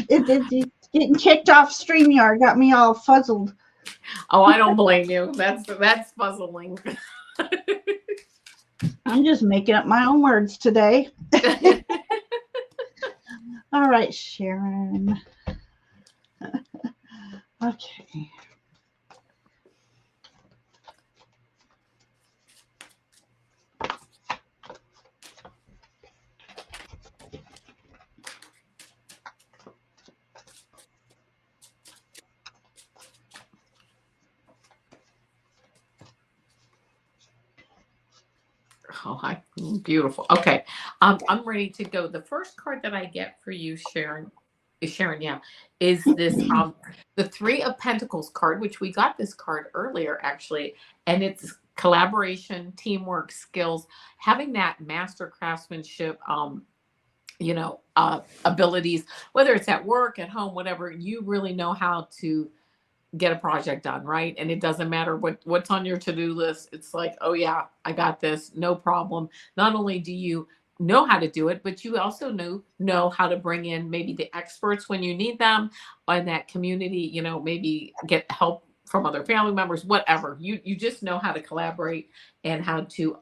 It's getting kicked off StreamYard got me all fuzzled. Oh, I don't blame you. That's puzzling. I'm just making up my own words today. All right, Sharon. Okay. Oh, beautiful. Okay, I'm ready to go. The first card that I get for you, Sharon, yeah, is this the Three of Pentacles card, which we got this card earlier actually, and it's collaboration, teamwork, skills, having that master craftsmanship, abilities, whether it's at work, at home, whatever. You really know how to get a project done, right? And it doesn't matter what's on your to-do list. It's like, oh yeah, I got this, no problem. Not only do you know how to do it, but you also know how to bring in maybe the experts when you need them in that community, maybe get help from other family members, whatever. You just know how to collaborate and how to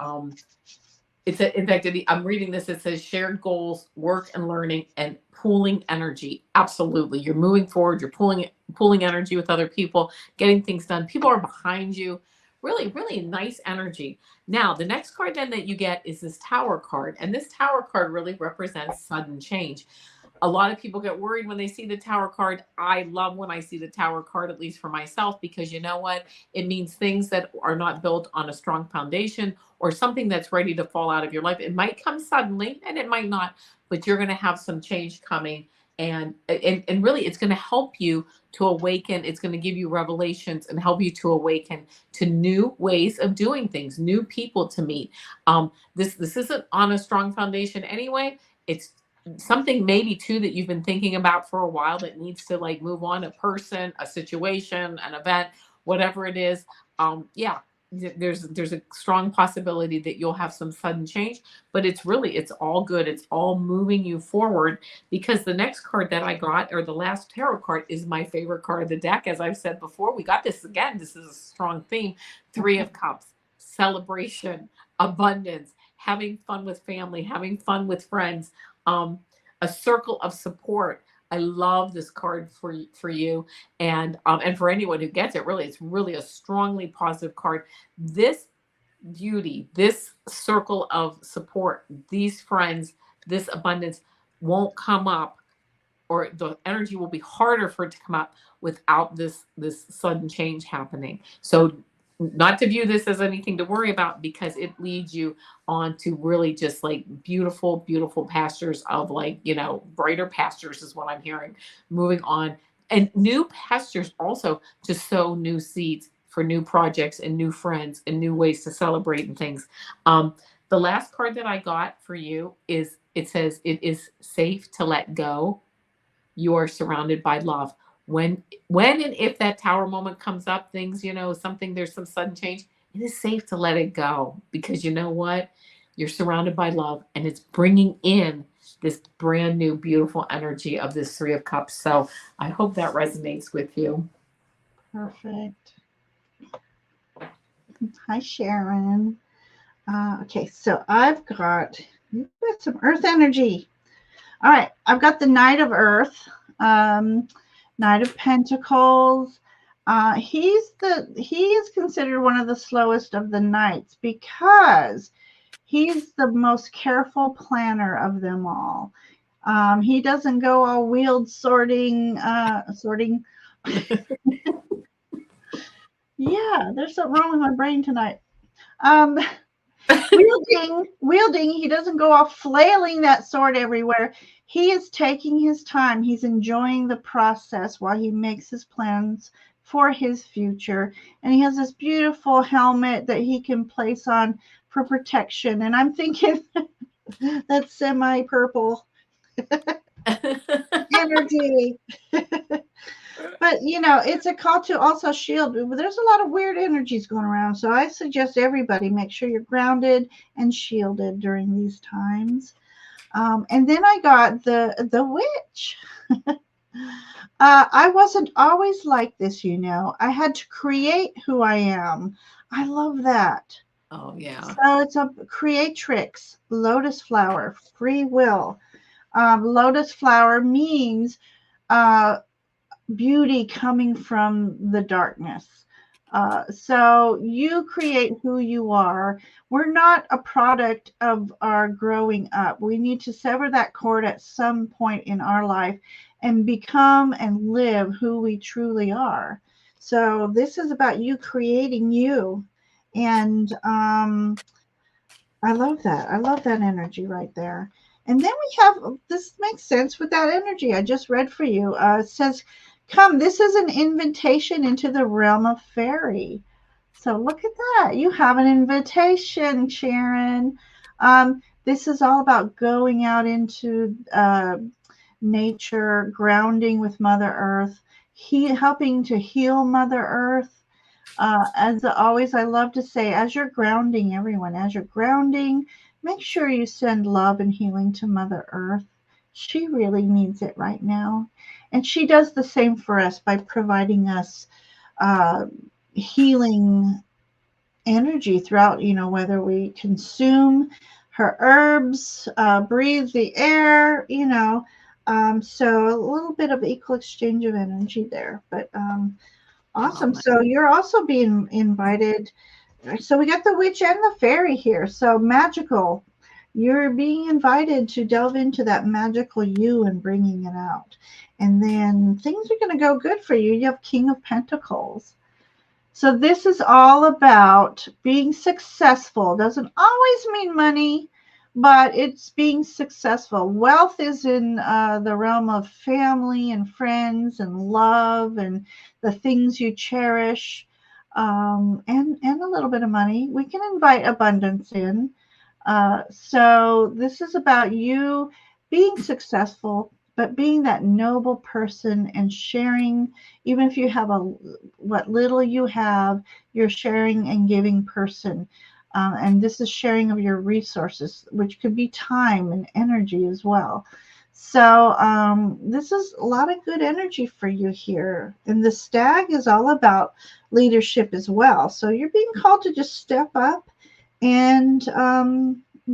in fact, I'm reading this. It says shared goals, work and learning, and pooling energy. Absolutely, you're moving forward. You're pooling energy with other people, getting things done. People are behind you. Really, really nice energy. Now, the next card then that you get is this Tower card, and this Tower card really represents sudden change. A lot of people get worried when they see the Tower card. I love when I see the Tower card, at least for myself, because you know what? It means things that are not built on a strong foundation or something that's ready to fall out of your life. It might come suddenly and it might not, but you're going to have some change coming. And really, it's going to help you to awaken. It's going to give you revelations and help you to awaken to new ways of doing things, new people to meet. This isn't on a strong foundation anyway. It's something maybe too that you've been thinking about for a while that needs to like move on, a person, a situation, an event, whatever it is. Yeah, there's a strong possibility that you'll have some sudden change, but it's all good. It's all moving you forward, because the next card that I got, or the last tarot card, is my favorite card of the deck. As I've said before, we got this again. This is a strong theme. Three of Cups, celebration, abundance, having fun with family, having fun with friends, a circle of support. I love this card for you, and for anyone who gets it. Really, it's really a strongly positive card. This beauty, this circle of support, these friends, this abundance won't come up, or the energy will be harder for it to come up without this sudden change happening. So not to view this as anything to worry about, because it leads you on to really just like beautiful, beautiful pastures of like, brighter pastures is what I'm hearing, moving on, and new pastures also to sow new seeds for new projects and new friends and new ways to celebrate and things. The last card that I got for you is, it says, it is safe to let go. You are surrounded by love. When and if that Tower moment comes up, things, something, there's some sudden change, it is safe to let it go, because you know what? You're surrounded by love, and it's bringing in this brand new beautiful energy of this Three of Cups. So I hope that resonates with you. Perfect. Hi, Sharon. Okay, so I've got You got some earth energy. All right, I've got the Knight of Earth, um, Knight of Pentacles. He is considered one of the slowest of the knights because he's the most careful planner of them all. He doesn't go all wheeled sorting. Yeah, there's something wrong with my brain tonight. Um, wielding, he doesn't go off flailing that sword everywhere. He is taking his time. He's enjoying the process while he makes his plans for his future. And he has this beautiful helmet that he can place on for protection. And I'm thinking that's semi purple energy. But it's a call to also shield. There's a lot of weird energies going around, so I suggest everybody make sure you're grounded and shielded during these times. And then I got the witch. I wasn't always like this. I had to create who I am. I love that. Oh yeah. So it's a creatrix, lotus flower, free will. Lotus flower means uh, beauty coming from the darkness. So you create who you are. We're not a product of our growing up. We need to sever that cord at some point in our life and become and live who we truly are. So this is about you creating you. And I love that. I love that energy right there. And then we have this makes sense with that energy I just read for you. It says, come, this is an invitation into the realm of fairy. So look at that. You have an invitation, Sharon. This is all about going out into nature, grounding with Mother Earth, helping to heal Mother Earth. As always, I love to say, as you're grounding, everyone, as you're grounding, make sure you send love and healing to Mother Earth. She really needs it right now. And she does the same for us by providing us healing energy throughout, whether we consume her herbs, breathe the air, so a little bit of equal exchange of energy there. But awesome. So you're also being invited. So we got the witch and the fairy here. So magical. You're being invited to delve into that magical you and bringing it out. And then things are going to go good for you. You have King of Pentacles. So this is all about being successful. Doesn't always mean money, but it's being successful. Wealth is in the realm of family and friends and love and the things you cherish, and a little bit of money. We can invite abundance in. So this is about you being successful, but being that noble person and sharing, even if you have what little you have, you're sharing and giving person. And this is sharing of your resources, which could be time and energy as well. So this is a lot of good energy for you here. And the stag is all about leadership as well. So you're being called to just step up and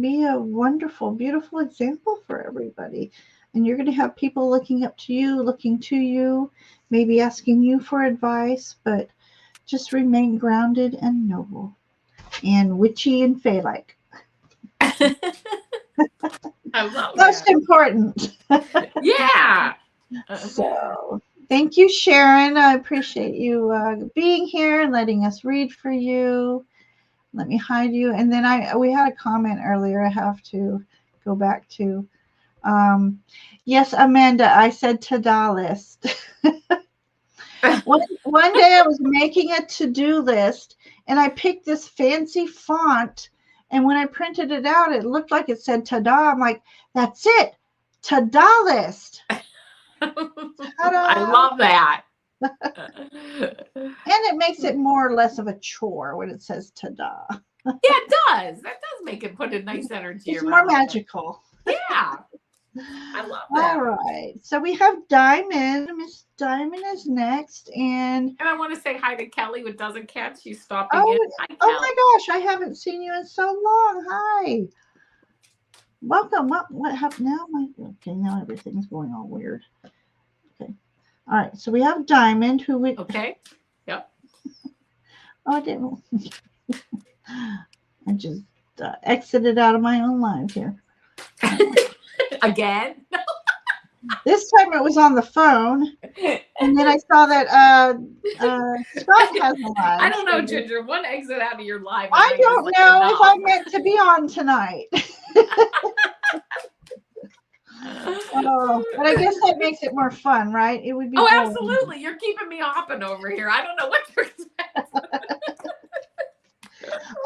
be a wonderful, beautiful example for everybody. And you're going to have people looking up to you, looking to you, maybe asking you for advice, but just remain grounded and noble and witchy and fey-like. I love Most that. important. Yeah. So thank you, Sharon. I appreciate you being here and letting us read for you. Let me hide you. And then we had a comment earlier I have to go back to. Yes, Amanda, I said to-do list. One day I was making a to-do list and I picked this fancy font. And when I printed it out, it looked like it said ta-da. I'm like, that's it. Ta-da list. I love that. And it makes it more or less of a chore when it says ta-da. Yeah, it does. That does make it put a nice energy It's around more magical. it. Yeah. I love that. All right. So we have Diamond. Miss Diamond is next. And I want to say hi to Kelly with Doesn't Cat. She's stopping in. Hi, Kelly. oh my gosh, I haven't seen you in so long. Hi. Welcome. What happened now? Okay, now everything's going all weird. Okay. All right. So we have Diamond, who we. Okay. Yep. Oh, I didn't. I just exited out of my own live here. Again. This time it was on the phone, and then I saw that Scott has a live. I don't know, Ginger. One exit out of your live. I don't like know enough. if I'm meant to be on tonight. Oh, but I guess that makes it more fun, right? It would be. Oh, boring. absolutely. You're keeping me hopping over here. I don't know what to expect.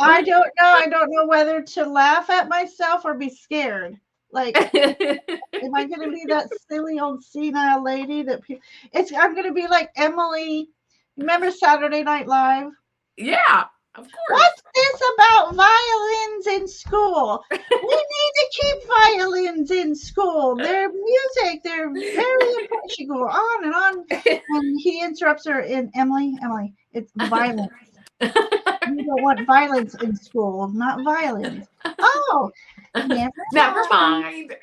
I don't know. I don't know whether to laugh at myself or be scared. Like, am I going to be that silly old senile lady that people? I'm going to be like Emily. Remember Saturday Night Live? Yeah, of course. What's this about violins in school? We need to keep violins in school. They're music. They're very important. She go on and on, and he interrupts her. In Emily, it's violence. You don't want violence in school, not violence. Oh, never mind.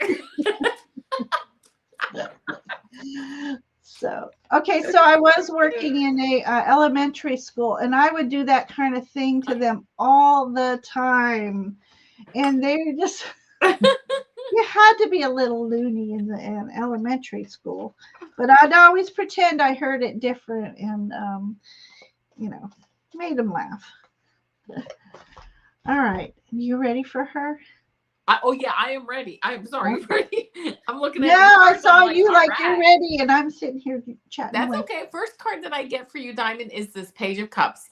So, okay, so I was working in a elementary school, and I would do that kind of thing to them all the time, and they were just you had to be a little loony in the elementary school, but I'd always pretend I heard it different, and made them laugh. All right, you ready for her? Oh yeah, I am ready. I'm sorry, ready. I'm looking at. Yeah, I saw you like right. you're ready, and I'm sitting here chatting. That's away. Okay. First card that I get for you, Diamond, is this Page of Cups.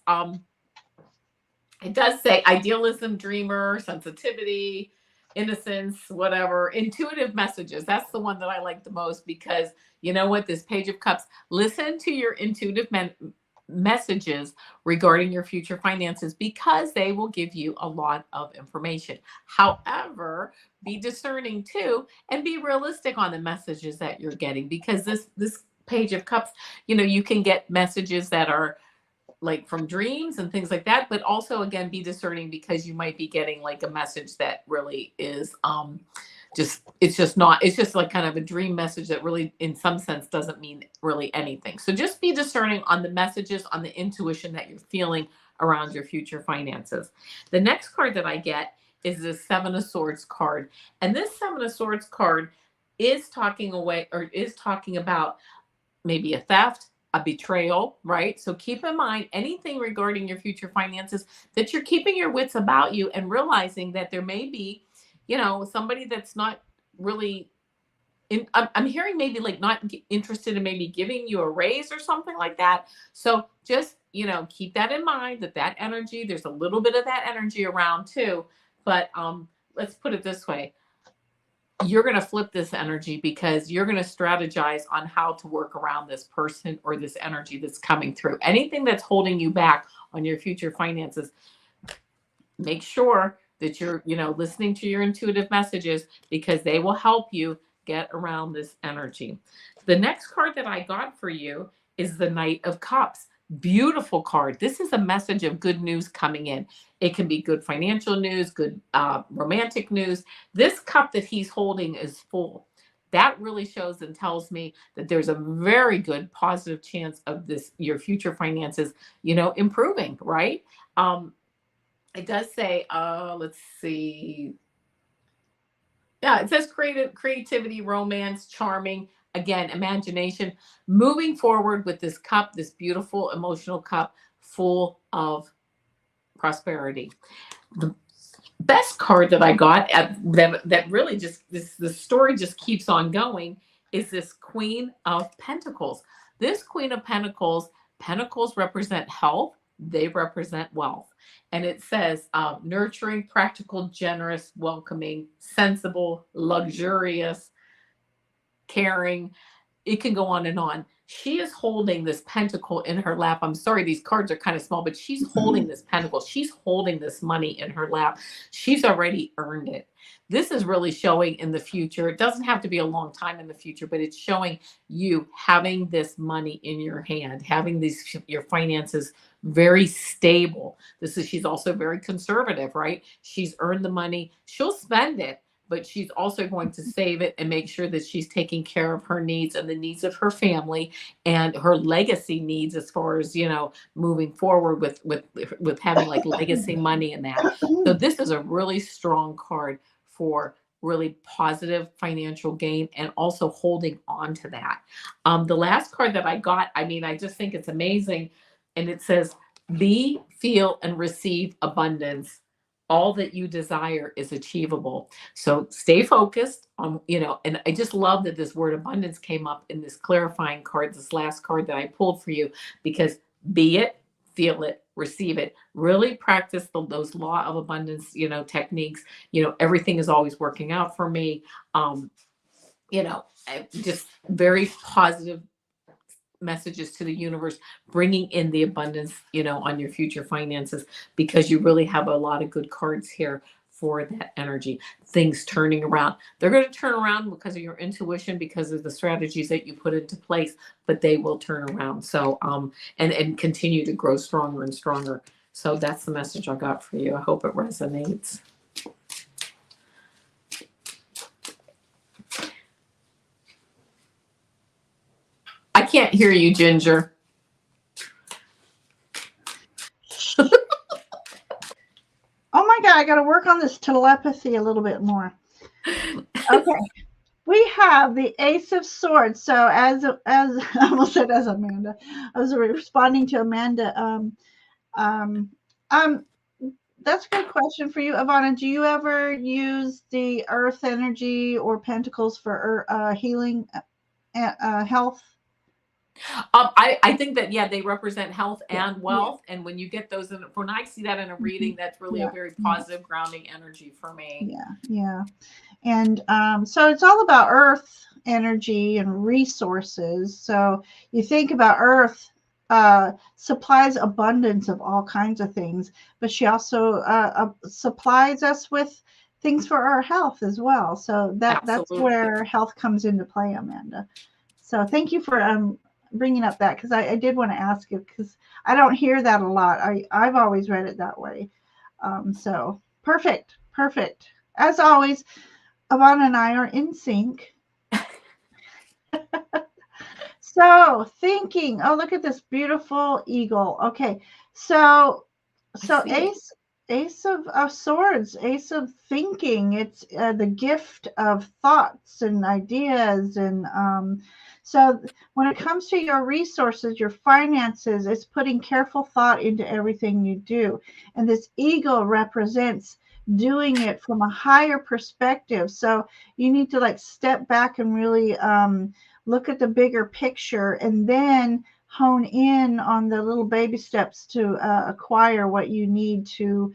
It does say idealism, dreamer, sensitivity, innocence, whatever, intuitive messages. That's the one that I like the most because you know what? This Page of Cups. Listen to your intuitive messages regarding your future finances because they will give you a lot of information. However, be discerning too and be realistic on the messages that you're getting because this Page of Cups, you can get messages that are like from dreams and things like that, but also again be discerning because you might be getting like a message that really is it's just like kind of a dream message that really in some sense doesn't mean really anything. So just be discerning on the messages, on the intuition that you're feeling around your future finances. The next card that I get is the Seven of Swords card, and this Seven of Swords card is talking about maybe a theft, a betrayal, right? So keep in mind anything regarding your future finances that you're keeping your wits about you and realizing that there may be somebody that's not really I'm hearing maybe like not interested in maybe giving you a raise or something like that. So just, keep that in mind that energy, there's a little bit of that energy around too. But let's put it this way. You're going to flip this energy because you're going to strategize on how to work around this person or this energy that's coming through. Anything that's holding you back on your future finances, make sure that you're, listening to your intuitive messages because they will help you get around this energy. The next card that I got for you is the Knight of Cups. Beautiful card. This is a message of good news coming in. It can be good financial news, good romantic news. This cup that he's holding is full. That really shows and tells me that there's a very good positive chance of your future finances, improving, right? It does say, let's see. Yeah, it says creativity, romance, charming, again, imagination, moving forward with this cup, this beautiful emotional cup full of prosperity. The best card that I got that really just the story just keeps on going is this Queen of Pentacles. This Queen of Pentacles represent health, they represent wealth. And it says nurturing, practical, generous, welcoming, sensible, luxurious, caring. It can go on and on. She is holding this pentacle in her lap. I'm sorry, these cards are kind of small, but she's holding this pentacle. She's holding this money in her lap. She's already earned it. This is really showing in the future. It doesn't have to be a long time in the future, but it's showing you having this money in your hand, having your finances very stable. She's also very conservative, right? She's earned the money. She'll spend it, but she's also going to save it and make sure that she's taking care of her needs and the needs of her family and her legacy needs, as far as, moving forward with having like legacy money and that. So this is a really strong card for really positive financial gain and also holding on to that. The last card that I got, I mean, I just think it's amazing. And it says, be, feel, and receive abundance. All that you desire is achievable. So stay focused on, and I just love that this word abundance came up in this clarifying card, this last card that I pulled for you, because be it, feel it, receive it. Really practice those law of abundance, techniques. Everything is always working out for me. Just very positive messages to the universe, bringing in the abundance, on your future finances, because you really have a lot of good cards here for that energy. Things turning around. They're going to turn around because of your intuition, because of the strategies that you put into place, but they will turn around. So, and continue to grow stronger and stronger. So that's the message I got for you. I hope it resonates. I can't hear you, Ginger. Oh my God, I got to work on this telepathy a little bit more. Okay. We have the Ace of Swords. So as I almost said as Amanda, I was responding to Amanda. That's a good question for you, Avana. Do you ever use the Earth energy or Pentacles for healing, health? I think that, yeah, they represent health and Yeah. wealth. And when you get those, when I see that in a reading, that's really a very Yeah. positive grounding energy for me. Yeah. And so it's all about Earth energy and resources. So you think about Earth supplies abundance of all kinds of things, but she also supplies us with things for our health as well. So that's where health comes into play, Amanda. So thank you for bringing up that, because I did want to ask you, because I don't hear that a lot. I've always read it that way. So perfect. As always, Avana and I are in sync. So thinking, oh, look at this beautiful eagle. Okay, so ace of swords, ace of thinking. It's the gift of thoughts and ideas, and so when it comes to your resources, your finances, it's putting careful thought into everything you do. And this eagle represents doing it from a higher perspective. So you need to like step back and really look at the bigger picture, and then hone in on the little baby steps to acquire what you need to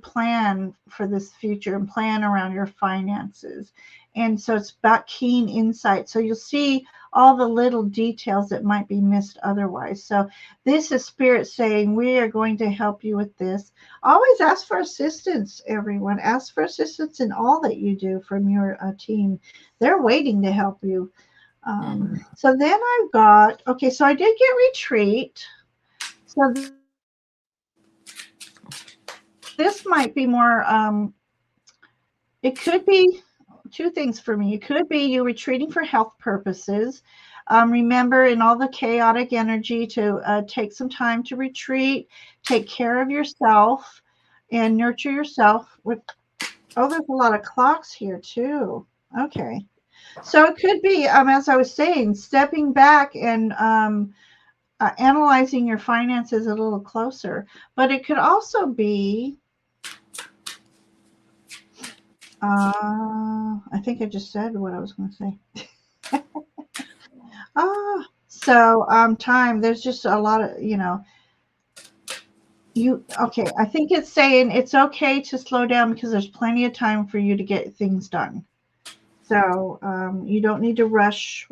plan for this future and plan around your finances. And so it's about keen insight. So you'll see all the little details that might be missed otherwise. So this is Spirit saying, we are going to help you with this. Always ask for assistance, everyone. Ask for assistance in all that you do from your team. They're waiting to help you. So then I've got, okay, so I did get retreat. So this might be more, it could be two things for me. It could be you retreating for health purposes. Remember, in all the chaotic energy, to take some time to retreat, take care of yourself, and nurture yourself with, oh, there's a lot of clocks here too. Okay. So it could be, as I was saying, stepping back and analyzing your finances a little closer. But it could also be, I think I just said what I was going to say. Time. There's just a lot of, okay, I think it's saying it's okay to slow down because there's plenty of time for you to get things done. So you don't need to rush.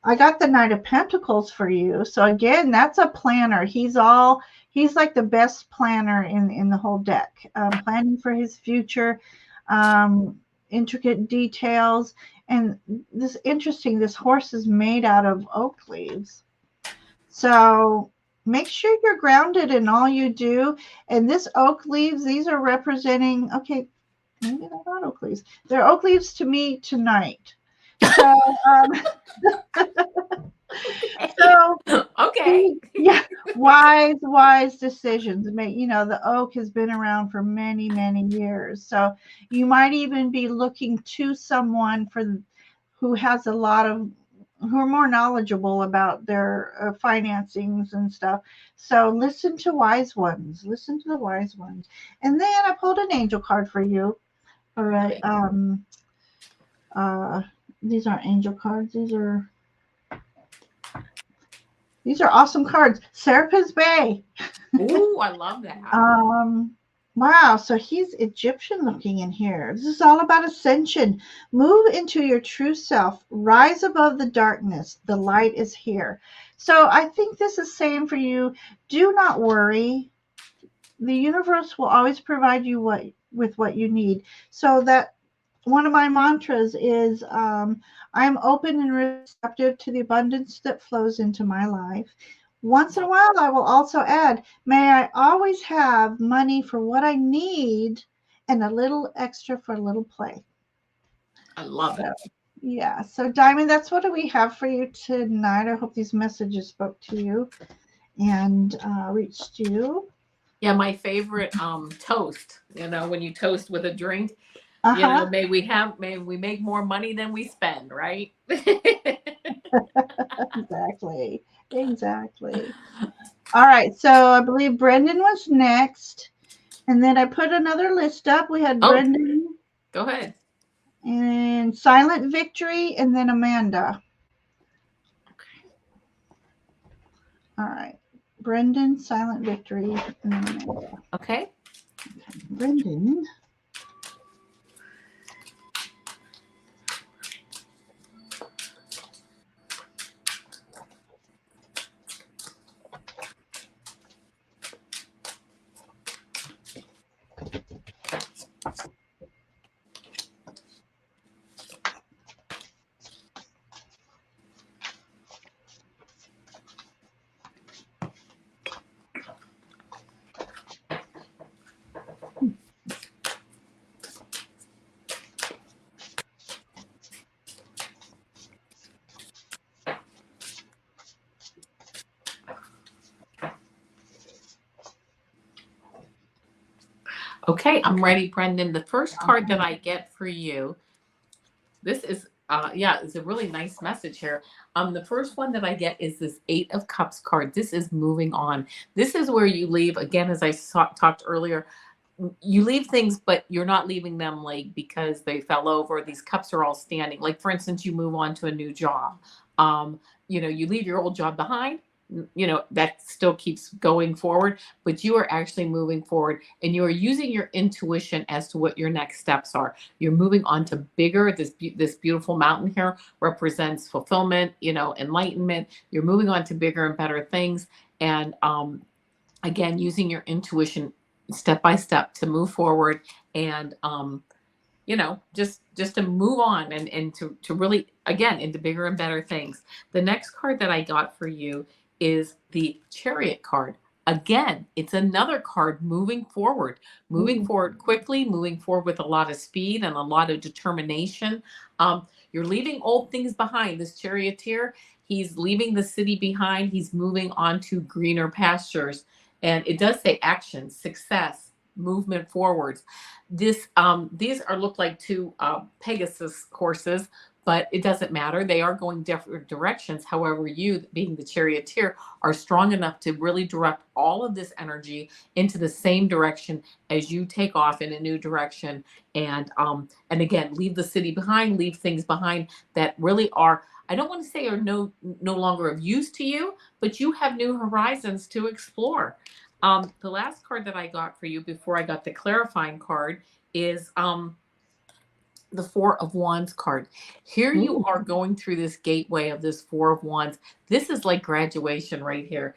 I got the Knight of Pentacles for you. So again, that's a planner. He's like the best planner in the whole deck. Planning for his future, intricate details. And this horse is made out of oak leaves. So make sure you're grounded in all you do. And this oak leaves, these are representing, okay, Maybe they're not oak leaves. They're oak leaves to me tonight. So, so Okay. yeah, wise decisions. The oak has been around for many, many years. So you might even be looking to someone who has a lot of who are more knowledgeable about their financings and stuff. So listen to wise ones. Listen to the wise ones. And then I pulled an angel card for you. All right. Nice. Uh, these aren't angel cards. These are awesome cards. Serapis Bay. Ooh, I love that. Um, wow. So he's Egyptian looking in here. This is all about ascension. Move into your true self. Rise above the darkness. The light is here. So I think this is saying for you, do not worry. The universe will always provide you with what you need. So that one of my mantras is I'm open and receptive to the abundance that flows into my life. Once in a while, I will also add, may I always have money for what I need and a little extra for a little play. I love So, it. yeah. So, Diamond, that's what we have for you tonight. I hope these messages spoke to you and reached you. Yeah, my favorite toast. When you toast with a drink, Uh huh. may we make more money than we spend, right? Exactly. Exactly. All right. So, I believe Brendan was next. And then I put another list up. We had Oh, Brendan go ahead. and Silent Victory and then Amanda. All right. Brendan, Silent Victory, and then Amanda. Okay. Brendan. Okay, I'm ready, Brendan. The first card that I get for you, this is yeah, it's a really nice message here. The first one that I get is this Eight of Cups card. This is moving on. This is where you leave, again, as I talked earlier, you leave things, but you're not leaving them like because they fell over. These cups are all standing. Like, for instance, you move on to a new job. You leave your old job behind. That still keeps going forward, but you are actually moving forward, and you are using your intuition as to what your next steps are. You're moving on to bigger. This beautiful mountain here represents fulfillment, enlightenment. You're moving on to bigger and better things, and again, using your intuition step by step to move forward, and just to move on, and to really, again, into bigger and better things. The next card that I got for you is the Chariot card. Again, it's another card moving Ooh. forward quickly, moving forward with a lot of speed and a lot of determination. You're leaving old things behind. This charioteer, he's leaving the city behind. He's moving on to greener pastures. And it does say action, success, movement forwards. These are look like two Pegasus horses, but it doesn't matter. They are going different directions. However, you, being the charioteer, are strong enough to really direct all of this energy into the same direction as you take off in a new direction. And again, leave the city behind, leave things behind that really are, I don't want to say are no longer of use to you, but you have new horizons to explore. The last card that I got for you before I got the clarifying card is the Four of Wands card. Here you Ooh. are going through this gateway of this Four of Wands. This is like graduation right here.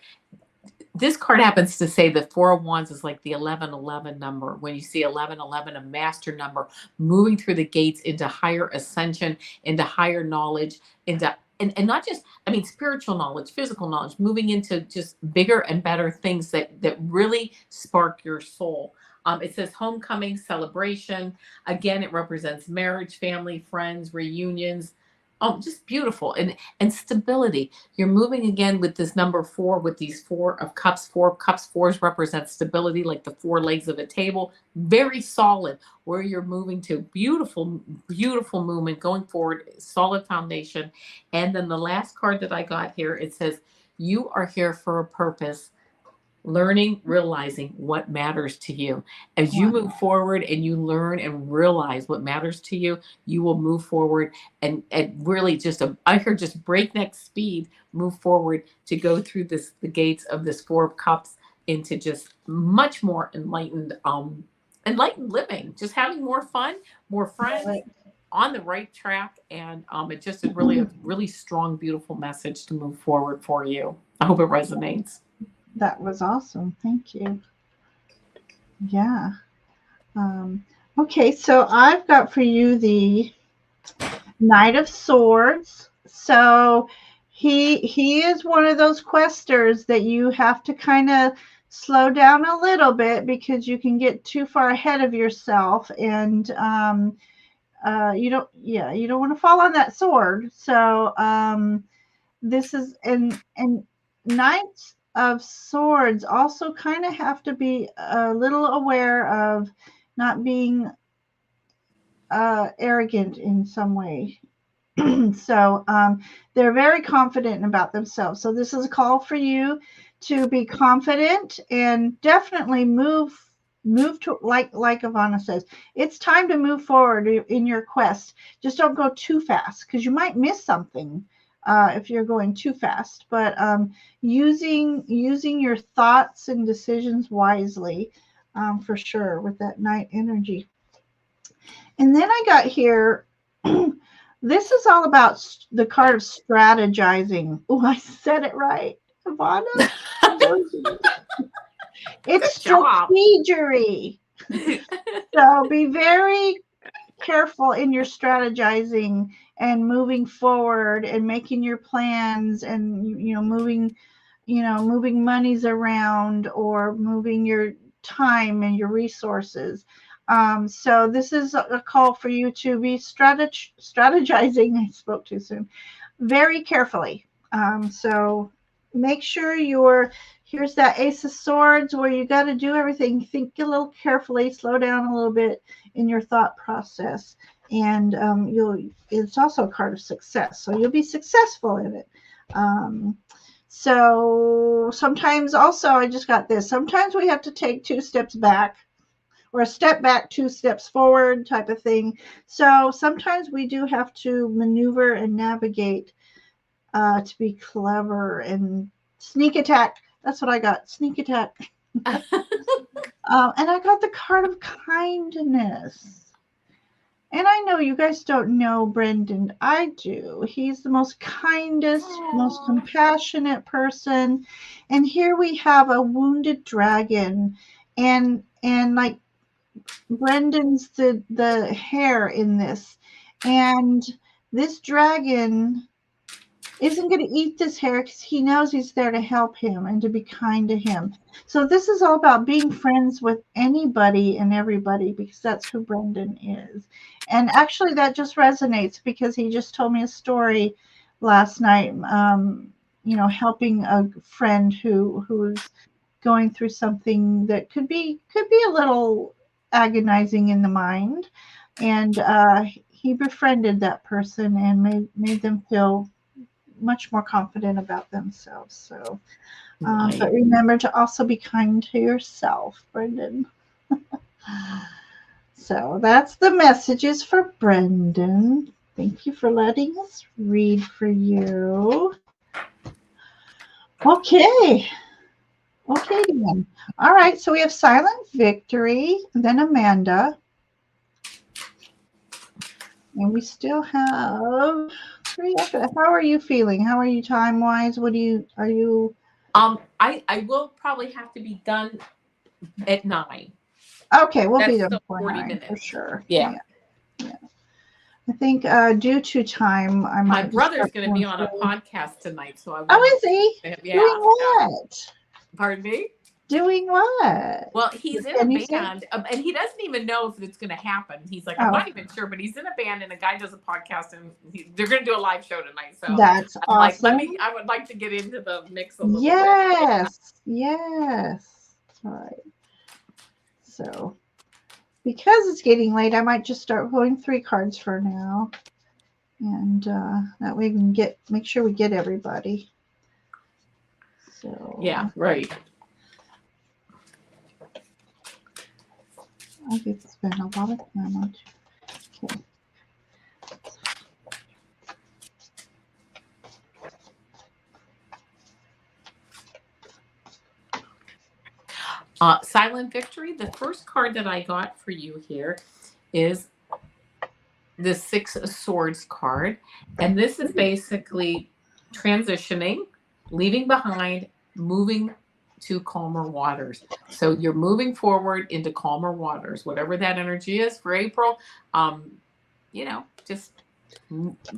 This card happens to say the Four of Wands is like the 1111 number. When you see 1111, a master number, moving through the gates into higher ascension, into higher knowledge, into and not just, I mean, spiritual knowledge, physical knowledge, moving into just bigger and better things that really spark your soul. It says homecoming, celebration. Again, it represents marriage, family, friends, reunions. Oh, just beautiful. And stability. You're moving again with this number 4, with these 4 of cups. 4 of cups, 4s represent stability, like the 4 legs of a table. Very solid where you're moving to. Beautiful, beautiful movement going forward, solid foundation. And then the last card that I got here, it says, you are here for a purpose. Learning, realizing what matters to you. As you Wow. move forward and you learn and realize what matters to you, you will move forward and really just I hear just breakneck speed move forward to go through the gates of this 4 of cups into just much more enlightened living, just having more fun, more friends, on the right track. And it just is really a really strong, beautiful message to move forward for you. I hope it resonates. That was awesome. Thank you. Yeah. Okay, so I've got for you the Knight of Swords. So he is one of those questers that you have to kind of slow down a little bit because you can get too far ahead of yourself, and you don't want to fall on that sword. So this is and Knights of Swords also kind of have to be a little aware of not being arrogant in some way. So they're very confident about themselves. So this is a call for you to be confident and definitely move to, like Avana says, it's time to move forward in your quest. Just don't go too fast because you might miss something if you're going too fast. But using your thoughts and decisions wisely, for sure, with that Knight energy. And then I got here. This is all about the card of strategizing. Oh, I said it right, Avana. It's strategery. So be very careful in your strategizing and moving forward and making your plans, and moving monies around or moving your time and your resources. So this is a call for you to be strategizing. I spoke too soon. Very carefully. So make sure here's that Ace of Swords where you got to do everything. Think a little carefully, slow down a little bit in your thought process, and it's also a card of success. So you'll be successful in it. So sometimes also, I just got this. Sometimes we have to take 2 steps back, or a step back, 2 steps forward type of thing. So sometimes we do have to maneuver and navigate to be clever and sneak attack. That's what I got, sneak attack. And I got the card of kindness. And I know you guys don't know Brendan. I do. He's the most kindest, most compassionate person. And here we have a wounded dragon, and like Brendan's the hair in this, and this dragon isn't going to eat this hair because he knows he's there to help him and to be kind to him. So this is all about being friends with anybody and everybody, because that's who Brendan is. And actually that just resonates because he just told me a story last night, helping a friend who's going through something that could be a little agonizing in the mind. And he befriended that person and made them feel much more confident about themselves. So, but remember to also be kind to yourself, Brendan. So that's the messages for Brendan. Thank you for letting us read for you. Okay then. All right, so we have Silent Victory, then Amanda. And we still have 3 after that. How are you feeling? How are you time-wise? Are you? I will probably have to be done at 9. Okay, we'll be done before 40 9 minutes. for sure. Yeah. I think due to time, my brother's going to be on a podcast tonight, so Oh, is he? Yeah. Doing what? Pardon me? Doing what? Well, he's in a Can you say? band, and he doesn't even know if it's going to happen. He's like, I'm Oh, not even sure, but he's in a band, and a guy does a podcast, and they're going to do a live show tonight. So that's I'm like, awesome. I would like to get into the mix a little bit. Yeah. Yes, yes. All right. So, because it's getting late, I might just start pulling 3 cards for now, and that way we can make sure we get everybody. So Yeah, right. I get to spend a lot of time on. Okay. Silent Victory. The first card that I got for you here is the 6 of Swords card. And this is basically transitioning, leaving behind, moving to calmer waters. So you're moving forward into calmer waters, whatever that energy is for April. Just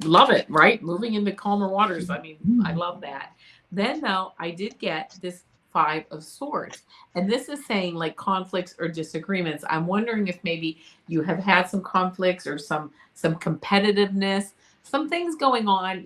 love it, right? Moving into calmer waters. I mean, I love that. Then, though, I did get this 5 of Swords. And this is saying like conflicts or disagreements. I'm wondering if maybe you have had some conflicts or some competitiveness, some things going on,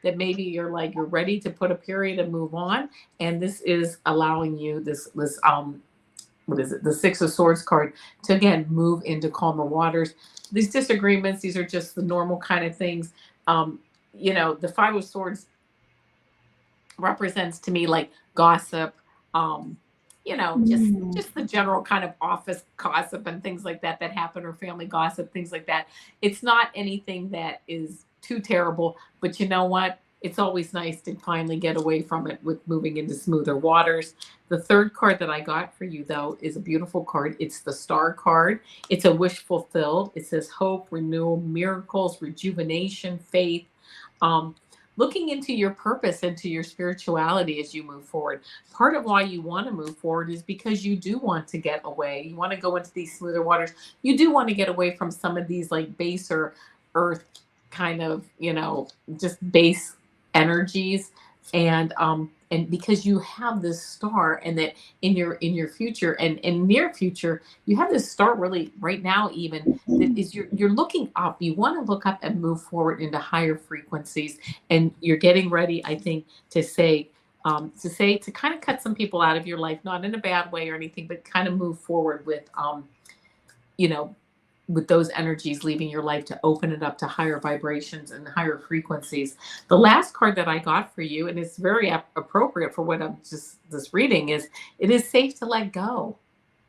that maybe you're ready to put a period and move on. And this is allowing you this what is it? The 6 of Swords card to again move into calmer waters. These disagreements, these are just the normal kind of things. The 5 of Swords represents to me like gossip, just the general kind of office gossip and things like that happen, or family gossip, things like that. It's not anything that is too terrible, but you know what? It's always nice to finally get away from it with moving into smoother waters. The third card that I got for you, though, is a beautiful card. It's the Star card. It's a wish fulfilled. It says hope, renewal, miracles, rejuvenation, faith. Looking into your purpose, into your spirituality as you move forward. Part of why you want to move forward is because you do want to get away. You want to go into these smoother waters. You do want to get away from some of these like baser earth kind of, just base energies. And because you have this star, and that in your future and in near future, you have this star really right now, even that is you're looking up. You want to look up and move forward into higher frequencies, and you're getting ready, I think, to kind of cut some people out of your life, not in a bad way or anything, but kind of move forward you know with those energies leaving your life, to open it up to higher vibrations and higher frequencies. The last card that I got for you, and it's very appropriate for what I'm just this reading, is it is safe to let go.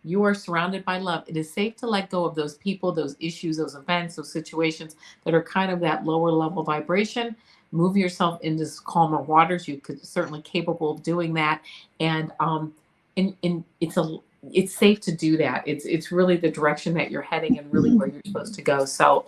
You are surrounded by love. It is safe to let go of those people, those issues, those events, those situations that are kind of that lower level vibration. Move yourself into calmer waters. You could certainly capable of doing that. And it's safe to do that. It's really the direction that you're heading and really where you're supposed to go. So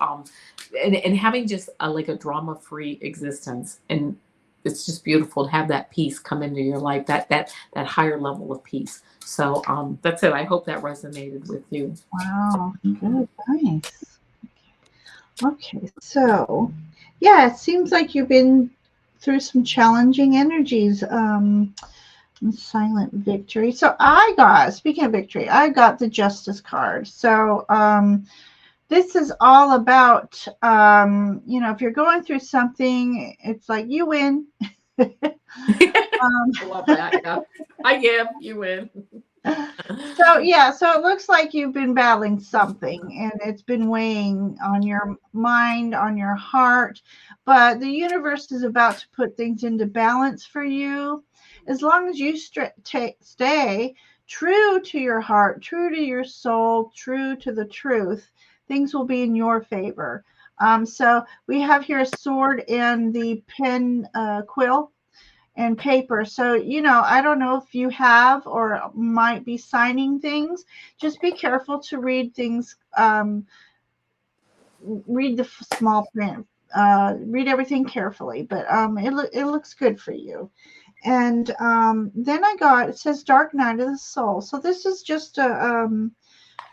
and having just like a drama free existence, and it's just beautiful to have that peace come into your life, that higher level of peace. So that's it. I hope that resonated with you. Wow, good, nice. Okay, so yeah, it seems like you've been through some challenging energies. Silent Victory. So speaking of victory, I got the Justice card. So this is all about, if you're going through something, it's like you win. I love that. Yeah. I give, you win. So it looks like you've been battling something, and it's been weighing on your mind, on your heart, but the universe is about to put things into balance for you. As long as you stay true to your heart, true to your soul, true to the truth, things will be in your favor. So we have here a sword and the pen, quill and paper. So, I don't know if you have or might be signing things. Just be careful to read things, read the small print, read everything carefully, but it looks good for you. And then it says Dark Night of the Soul. So this is just a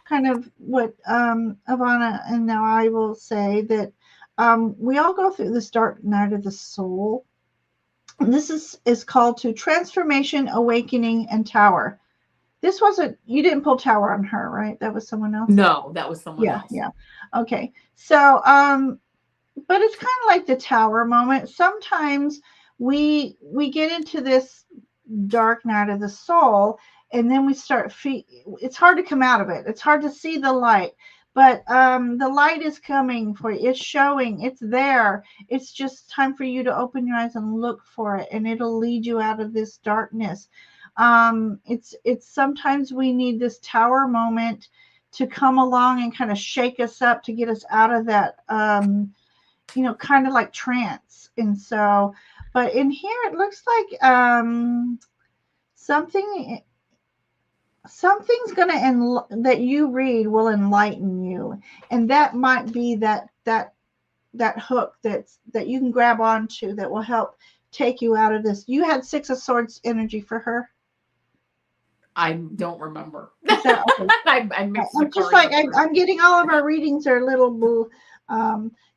kind of what Avana and now I will say that we all go through this dark night of the soul. And this is called to transformation, awakening, and tower. This wasn't, you didn't pull Tower on her, right? That was someone else? No, that was someone Yeah, else. yeah. Okay. So, but it's kind of like the Tower moment. Sometimes we get into this dark night of the soul, and then we start it's hard to come out of it. It's hard to see the light, but the light is coming for you. It's showing, it's there. It's just time for you to open your eyes and look for it, and it'll lead you out of this darkness. It's sometimes we need this Tower moment to come along and kind of shake us up to get us out of that kind of like trance. And so, but in here it looks like something something's going to that you read will enlighten you, and that might be that hook that you can grab onto that will help take you out of this. You had Six of Swords energy for her. I don't remember. That, okay. I mixed I'm just like I'm getting all of our readings are a little blue.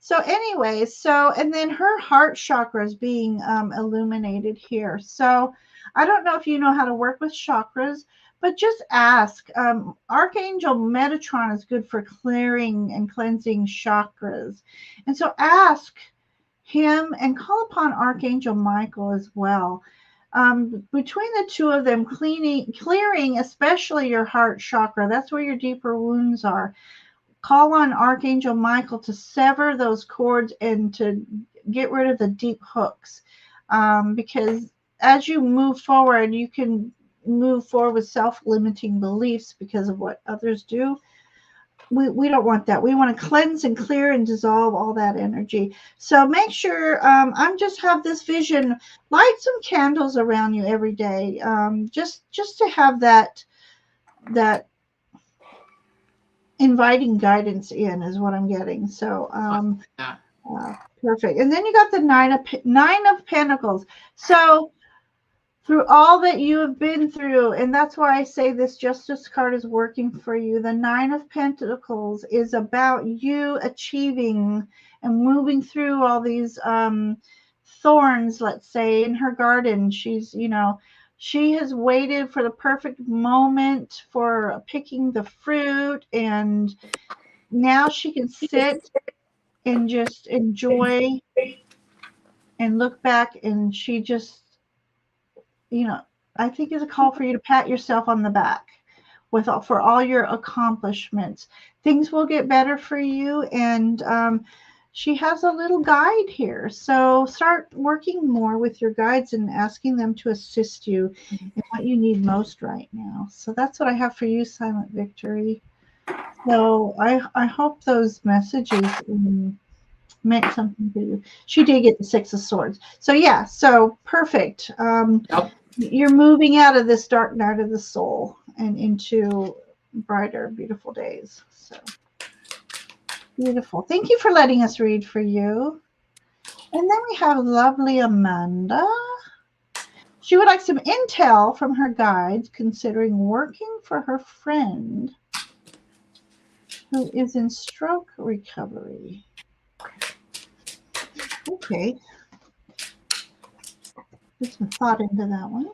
So anyway, and then her heart chakra is being illuminated here. So I don't know if you know how to work with chakras, but just ask. Archangel Metatron is good for clearing and cleansing chakras, and so ask him and call upon Archangel Michael as well. Between the two of them, clearing, especially your heart chakra, that's where your deeper wounds are. Call on Archangel Michael to sever those cords and to get rid of the deep hooks. Because as you move forward, you can move forward with self-limiting beliefs because of what others do. We don't want that. We want to cleanse and clear and dissolve all that energy. So make sure I'm just have this vision. Light some candles around you every day, just to have that inviting guidance in is what I'm getting. So perfect. And then you got the nine of Pentacles. So through all that you have been through, and that's why I say this Justice card is working for you. The Nine of Pentacles is about you achieving and moving through all these thorns, let's say, in her garden. She has waited for the perfect moment for picking the fruit, and now she can sit and just enjoy and look back, and she just, I think it's a call for you to pat yourself on the back for all your accomplishments. Things will get better for you, and she has a little guide here. So start working more with your guides and asking them to assist you in what you need most right now. So that's what I have for you, Silent Victory. So I hope those messages meant something to you. She did get the Six of Swords. So yeah, so perfect. Yep. You're moving out of this dark night of the soul and into brighter, beautiful days. So beautiful. Thank you for letting us read for you. And then we have lovely Amanda. She would like some intel from her guides considering working for her friend who is in stroke recovery. Okay. Put some thought into that one.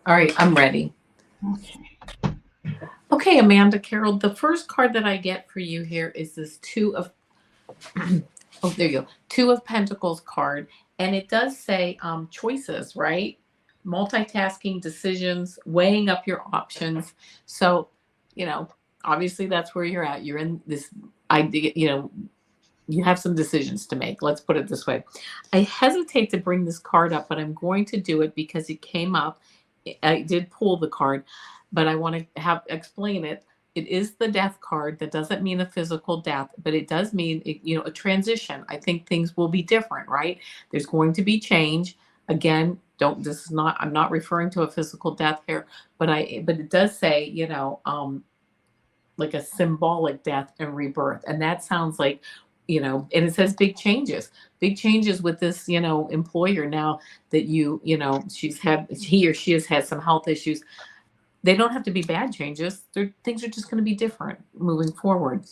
All right, I'm ready. Okay. Okay, Amanda Carroll, the first card that I get for you here is this Two of oh, there you go. Two of Pentacles card. And it does say choices, right? Multitasking, decisions, weighing up your options. So, obviously that's where you're at. You're in this idea, you have some decisions to make. Let's put it this way. I hesitate to bring this card up, but I'm going to do it because it came up. I did pull the card, but I want to have explain it. It is the death card. That doesn't mean a physical death, but it does mean a transition. I think things will be different, right? There's going to be change. Again, don't this is not I'm not referring to a physical death here, but it does say, like a symbolic death and rebirth. And that sounds like, and it says big changes with this, employer now that he or she has had some health issues. They don't have to be bad changes. Things are just going to be different moving forward.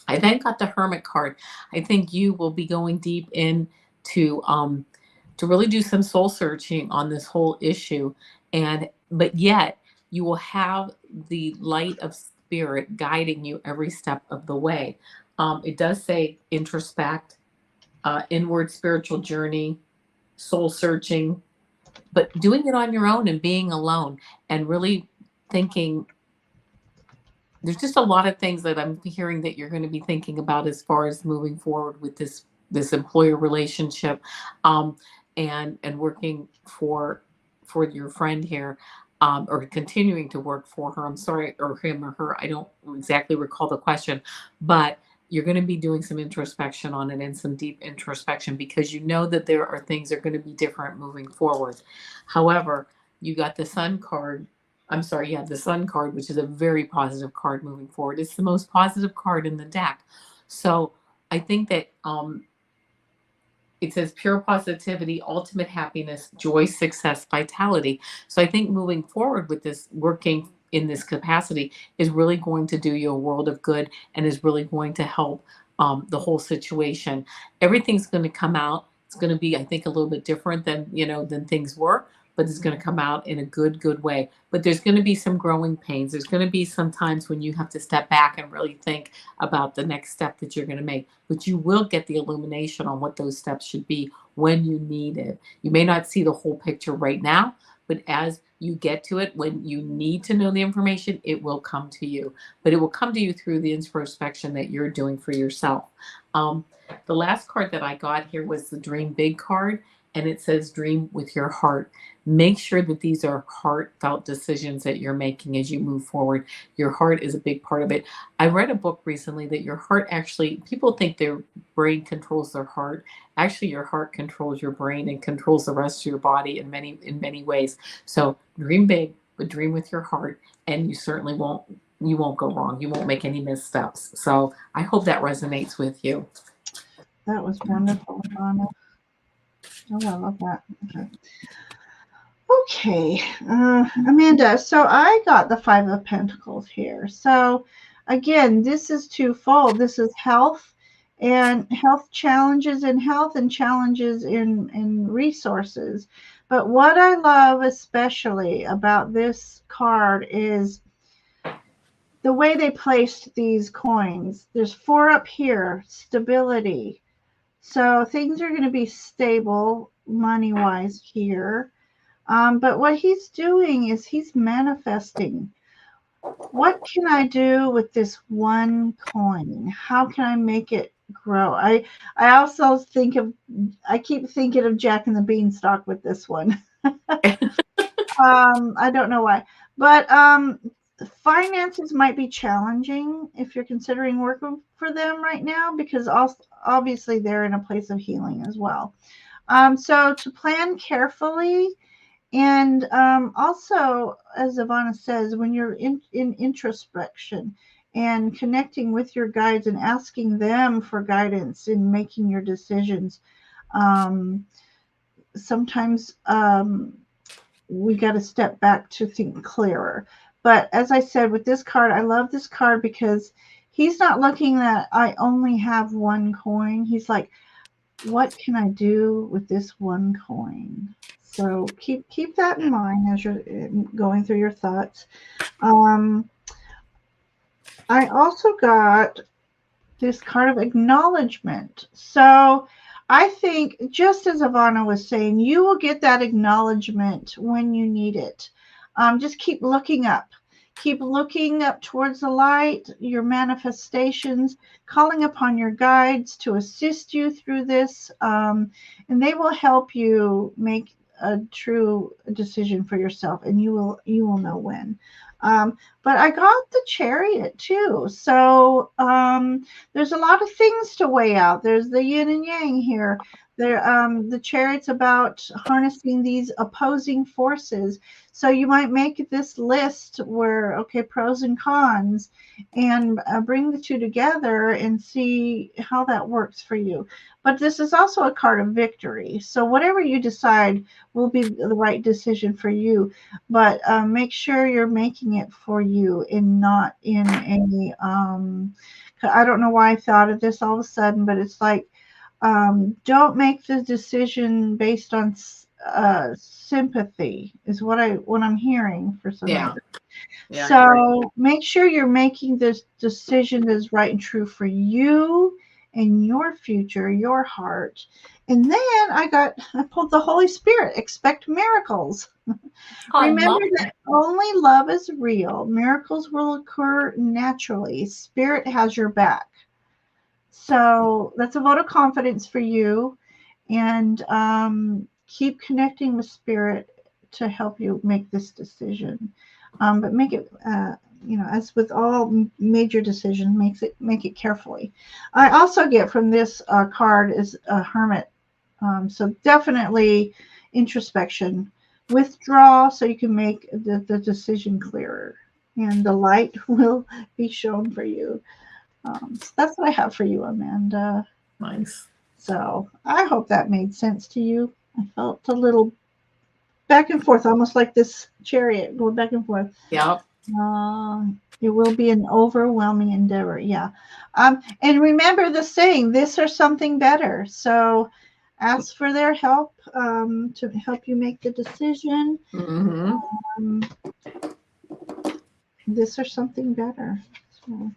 I then got the Hermit card. I think you will be going deep to really do some soul searching on this whole issue, but yet you will have the light of spirit guiding you every step of the way. It does say introspect, inward spiritual journey, soul searching, but doing it on your own and being alone and really thinking. There's just a lot of things that I'm hearing that you're going to be thinking about as far as moving forward with this employer relationship, um, and working for your friend here, or continuing to work for her. I'm sorry, or him or her. I don't exactly recall the question, but you're going to be doing some introspection on it and some deep introspection because you know that there are things that are going to be different moving forward. However, you got the Sun card. I'm sorry, yeah, the Sun card, which is a very positive card moving forward. It's the most positive card in the deck. So I think that it says pure positivity, ultimate happiness, joy, success, vitality. So I think moving forward with this, working in this capacity, is really going to do you a world of good and is really going to help the whole situation. Everything's going to come out. It's going to be, I think, a little bit different than things were, but it's going to come out in a good way. But there's going to be some growing pains. There's going to be some times when you have to step back and really think about the next step that you're going to make. But you will get the illumination on what those steps should be when you need it. You may not see the whole picture right now, but as you get to it, when you need to know the information, it will come to you. But it will come to you through the introspection that you're doing for yourself. Um, the last card that I got here was the Dream Big card, and it says dream with your heart. Make sure that these are heartfelt decisions that you're making as you move forward. Your heart is a big part of it. I read a book recently that your heart actually, people think their brain controls their heart. Actually, your heart controls your brain and controls the rest of your body in many ways. So dream big, but dream with your heart, and you won't go wrong. You won't make any missteps. So I hope that resonates with you. That was wonderful, Anna. Oh, I love that. Okay. Okay, Amanda, so I got the Five of Pentacles here. So again, this is twofold. This is health and health challenges in health and challenges in resources. But what I love especially about this card is the way they placed these coins. There's 4 up here, stability. So things are going to be stable money-wise here. But what he's doing is he's manifesting. What can I do with this one coin? How can I make it grow? I also I keep thinking of Jack and the Beanstalk with this one. I don't know why, but finances might be challenging if you're considering working for them right now, because also obviously they're in a place of healing as well. So to plan carefully. And also, as Avana says, when you're in introspection and connecting with your guides and asking them for guidance in making your decisions, sometimes we got to step back to think clearer. But as I said, with this card, I love this card because he's not looking that I only have one coin. He's like, what can I do with this one coin? So keep that in mind as you're going through your thoughts. I also got this card of acknowledgement. So I think, just as Avana was saying, you will get that acknowledgement when you need it. Just keep looking up. Keep looking up towards the light, your manifestations, calling upon your guides to assist you through this, and they will help you make a true decision for yourself, and you will know when. But I got the Chariot too, so there's a lot of things to weigh out. There's the yin and yang here. The Chariot's about harnessing these opposing forces. So you might make this list where, okay, pros and cons, and bring the two together and see how that works for you. But this is also a card of victory. So whatever you decide will be the right decision for you. But make sure you're making it for you and not in any. I don't know why I thought of this all of a sudden, but it's like, don't make the decision based on sympathy is what I'm hearing for some Yeah. reason. Yeah, So make sure you're making this decision that is right and true for you and your future, your heart. And then I pulled the Holy Spirit. Expect miracles. I Remember love that only love is real. Miracles will occur naturally. Spirit has your back. So that's a vote of confidence for you. And keep connecting with Spirit to help you make this decision. But make it, as with all major decisions, make it carefully. I also get from this card is a Hermit. So definitely introspection, withdraw, so you can make the decision clearer, and the light will be shown for you. So that's what I have for you, Amanda. nice. So I hope that made sense to you. I felt a little back and forth, almost like this chariot going back and forth. Yep. It will be an overwhelming endeavor. Yeah. And remember the saying, this or something better. So ask for their help to help you make the decision. Mm-hmm. Um, this or something better. So.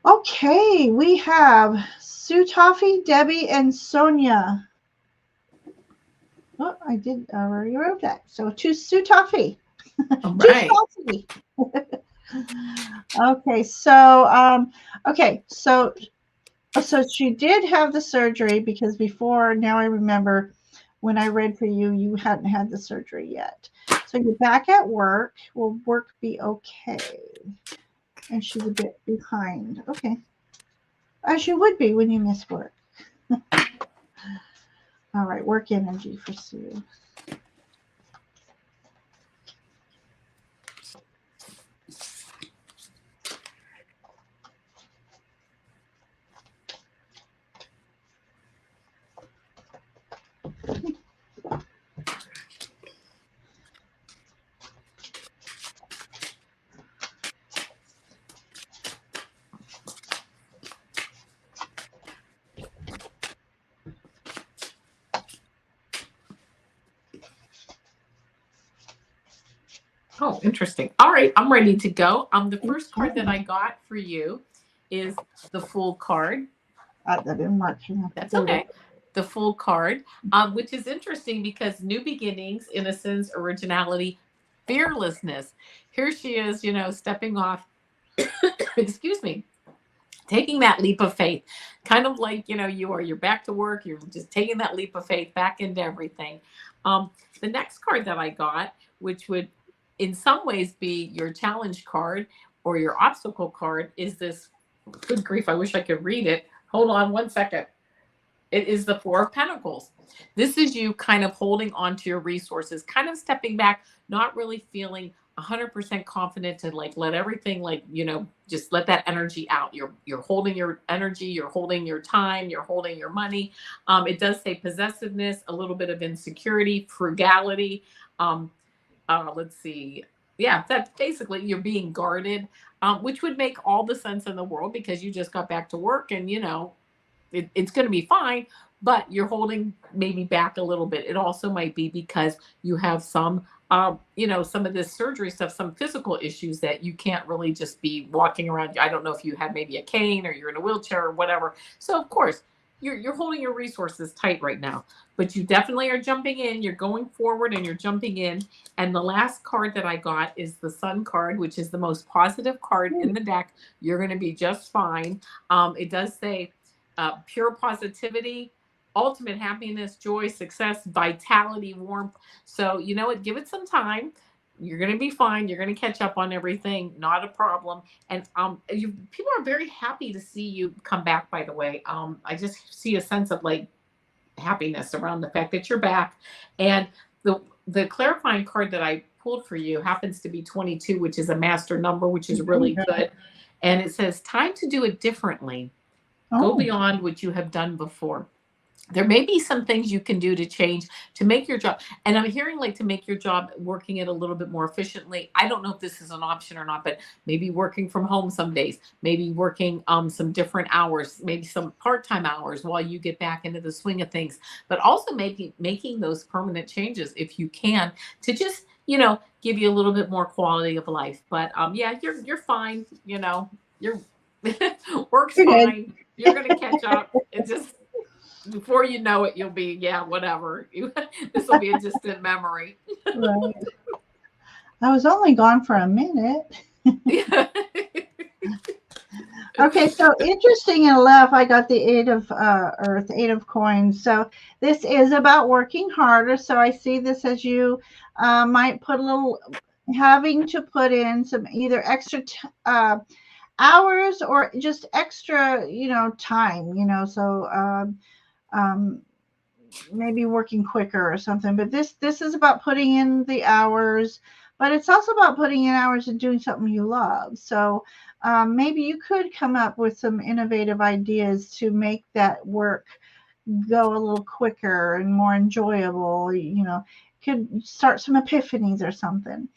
Okay, we have Sue Toffee, Debbie, and Sonia. Oh, I did already wrote that. So to Sue Toffee. All Too right. saucy. Okay, so so she did have the surgery, because before, now I remember when I read for you, you hadn't had the surgery yet. So you're back at work. Will work be okay? And she's a bit behind. Okay. As you would be when you miss work. All right, work energy for Sue. Oh, interesting. All right, I'm ready to go. The first card that I got for you is the Fool card. That didn't mark. That's okay. The Fool card, which is interesting because new beginnings, innocence, originality, fearlessness. Here she is, stepping off. Excuse me. Taking that leap of faith, kind of like, you're back to work. You're just taking that leap of faith back into everything. The next card that I got, which would in some ways be your challenge card or your obstacle card, is this. Good grief, I wish I could read it. Hold on one second. It is the Four of Pentacles. This is you kind of holding on to your resources, kind of stepping back, not really feeling 100% confident to let everything, just let that energy out. You're holding your energy, you're holding your time, you're holding your money. It does say possessiveness, a little bit of insecurity, frugality. Let's see. Yeah, that's basically you're being guarded, which would make all the sense in the world because you just got back to work and it's going to be fine, but you're holding maybe back a little bit. It also might be because you have some some of this surgery stuff, some physical issues that you can't really just be walking around. I don't know if you had maybe a cane or you're in a wheelchair or whatever. So of course, you're holding your resources tight right now, but you definitely are jumping in. You're going forward and you're jumping in. And the last card that I got is the Sun card, which is the most positive card in the deck. You're going to be just fine. It does say pure positivity, ultimate happiness, joy, success, vitality, warmth. So you know what? Give it some time. You're going to be fine. You're going to catch up on everything. Not a problem. And people are very happy to see you come back. By the way, I just see a sense of like happiness around the fact that you're back. And the clarifying card that I pulled for you happens to be 22, which is a master number, which is really good. And it says, time to do it differently. Go beyond what you have done before. There may be some things you can do to change to make your job. And I'm hearing like to make your job working it a little bit more efficiently. I don't know if this is an option or not, but maybe working from home some days, maybe working some different hours, maybe some part-time hours while you get back into the swing of things, but also making those permanent changes if you can, to just, give you a little bit more quality of life. But yeah, you're fine. You're work's fine. You're going to catch up. It just, before you know it, you'll be, yeah, whatever. This will be a distant memory. Right. I was only gone for a minute. Okay, so interesting enough, I got the Eight of Earth, Eight of Coins. So this is about working harder. So I see this as you might put a little, having to put in some either extra hours or just extra, time, so maybe working quicker or something. But this is about putting in the hours, but it's also about putting in hours and doing something you love. So maybe you could come up with some innovative ideas to make that work go a little quicker and more enjoyable. Could start some epiphanies or something.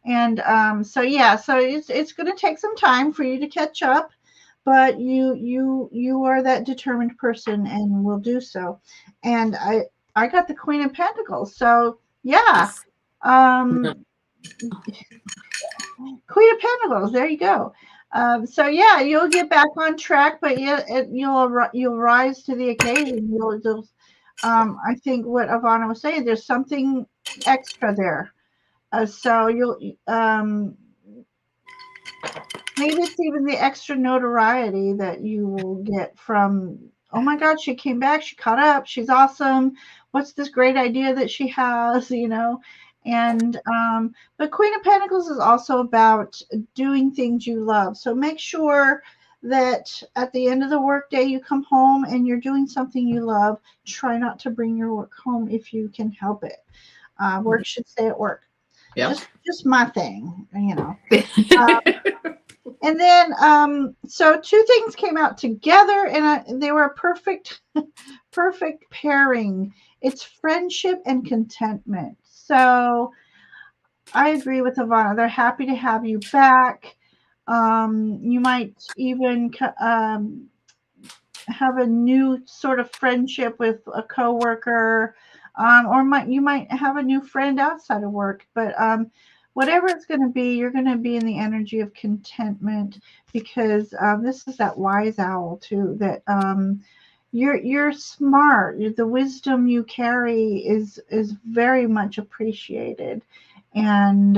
And so it's going to take some time for you to catch up, but you are that determined person and will do so. And I got the Queen of Pentacles, so yeah. Queen of Pentacles, there you go. So yeah, you'll get back on track, but you'll rise to the occasion. I think what Avana was saying, there's something extra there. So you'll maybe it's even the extra notoriety that you will get from, oh my God, she came back, she caught up, she's awesome. What's this great idea that she has, And but Queen of Pentacles is also about doing things you love. So make sure that at the end of the workday you come home and you're doing something you love. Try not to bring your work home if you can help it. Work should stay at work. Yep. Just my thing, and then, so two things came out together, and they were a perfect pairing. It's friendship and contentment. So I agree with Avana. They're happy to have you back. You might even have a new sort of friendship with a coworker, or you might have a new friend outside of work. But whatever it's going to be, you're going to be in the energy of contentment, because this is that wise owl too. That you're smart. The wisdom you carry is very much appreciated, and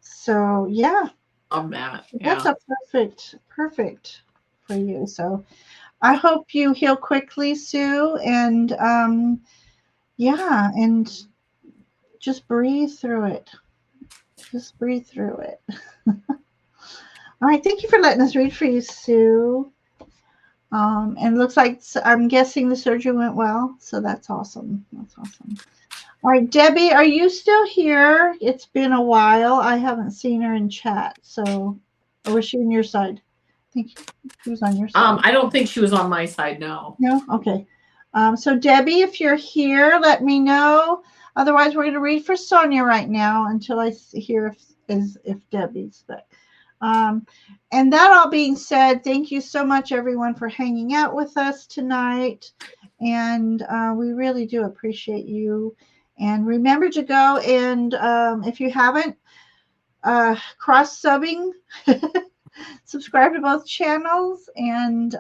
so yeah. Matt. That's a perfect for you. So I hope you heal quickly, Sue, and and just breathe through it. Just breathe through it. All right, thank you for letting us read for you, Sue. And it looks like, I'm guessing the surgery went well, so that's awesome. That's awesome. All right, Debbie, are you still here? It's been a while. I haven't seen her in chat. So, or was she on your side? I think she was on your side. I don't think she was on my side, no. No? Okay. So, Debbie, if you're here, let me know. Otherwise, we're going to read for Sonia right now until I hear if Debbie's back. And that all being said, thank you so much, everyone, for hanging out with us tonight. And we really do appreciate you. And remember to go and if you haven't, cross-subbing, subscribe to both channels, and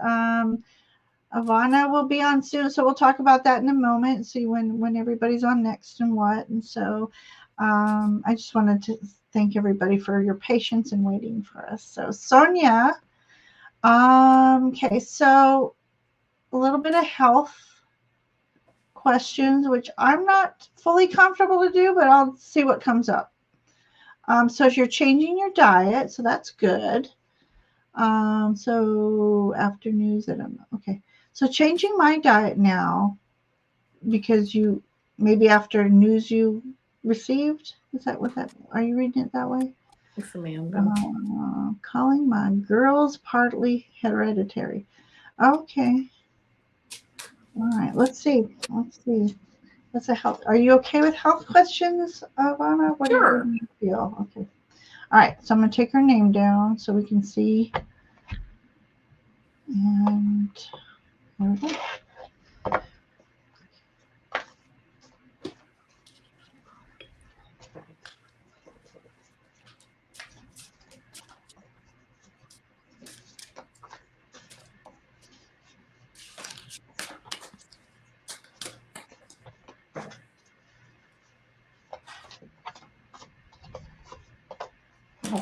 Avana will be on soon, so we'll talk about that in a moment. See when everybody's on next and what. And so, I just wanted to thank everybody for your patience and waiting for us. So Sonia, okay, so a little bit of health questions, which I'm not fully comfortable to do, but I'll see what comes up. So if you're changing your diet, so that's good. So after news, I don't know. Okay. So changing my diet now because you maybe after news you received. Is that what that? Are you reading it that way? Thanks, Amanda. Calling my girls partly hereditary. Okay. All right. Let's see. Let's see. That's a health. Are you okay with health questions, Ivana? What Sure. do you feel? Okay. All right. So I'm gonna take her name down so we can see. And there we go.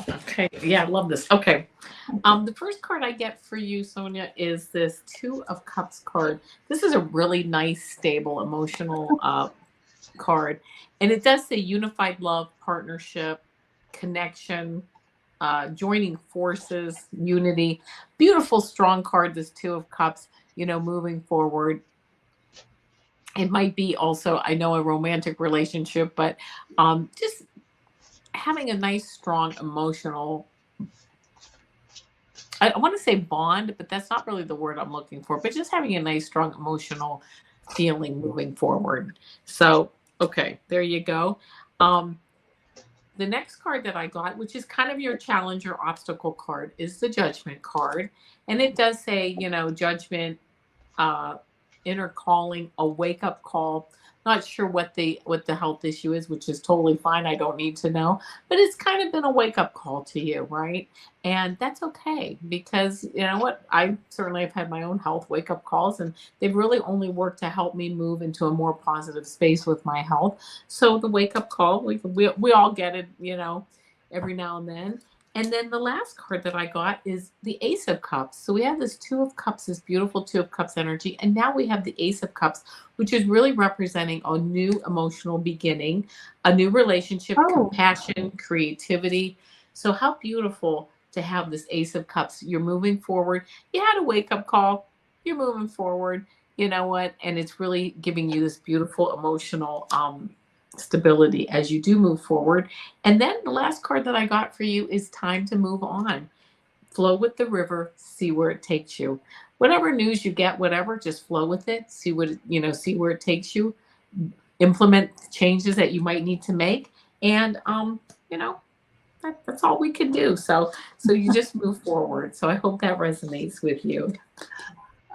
Okay. Yeah, I love this. Okay. The first card I get for you, Sonia, is this Two of Cups card. This is a really nice, stable, emotional card. And it does say unified love, partnership, connection, joining forces, unity. Beautiful, strong card, this Two of Cups, moving forward. It might be also, I know, a romantic relationship, but just having a nice, strong, emotional, I want to say bond, but that's not really the word I'm looking for, but just having a nice, strong, emotional feeling moving forward. So, okay, there you go. Um, the next card that I got, which is kind of your challenge or obstacle card, is the Judgment card. And it does say, judgment, uh, inner calling, a wake up call. Not sure what the health issue is, which is totally fine. I don't need to know, but it's kind of been a wake up call to you, right? And that's okay because you know what? I certainly have had my own health wake up calls, and they've really only worked to help me move into a more positive space with my health. So the wake up call, we all get it, every now and then. And then the last card that I got is the Ace of Cups. So we have this Two of Cups, this beautiful Two of Cups energy. And now we have the Ace of Cups, which is really representing a new emotional beginning, a new relationship, Oh, compassion, creativity. So, how beautiful to have this Ace of Cups. You're moving forward. You had a wake up call, you're moving forward. You know what? And it's really giving you this beautiful emotional stability as you do move forward. And then the last card that I got for you is time to move on. Flow with the river, see where it takes you. Whatever news you get, whatever, just flow with it. See see where it takes you. Implement changes that you might need to make, and that's all we can do. So you just move forward. So I hope that resonates with you.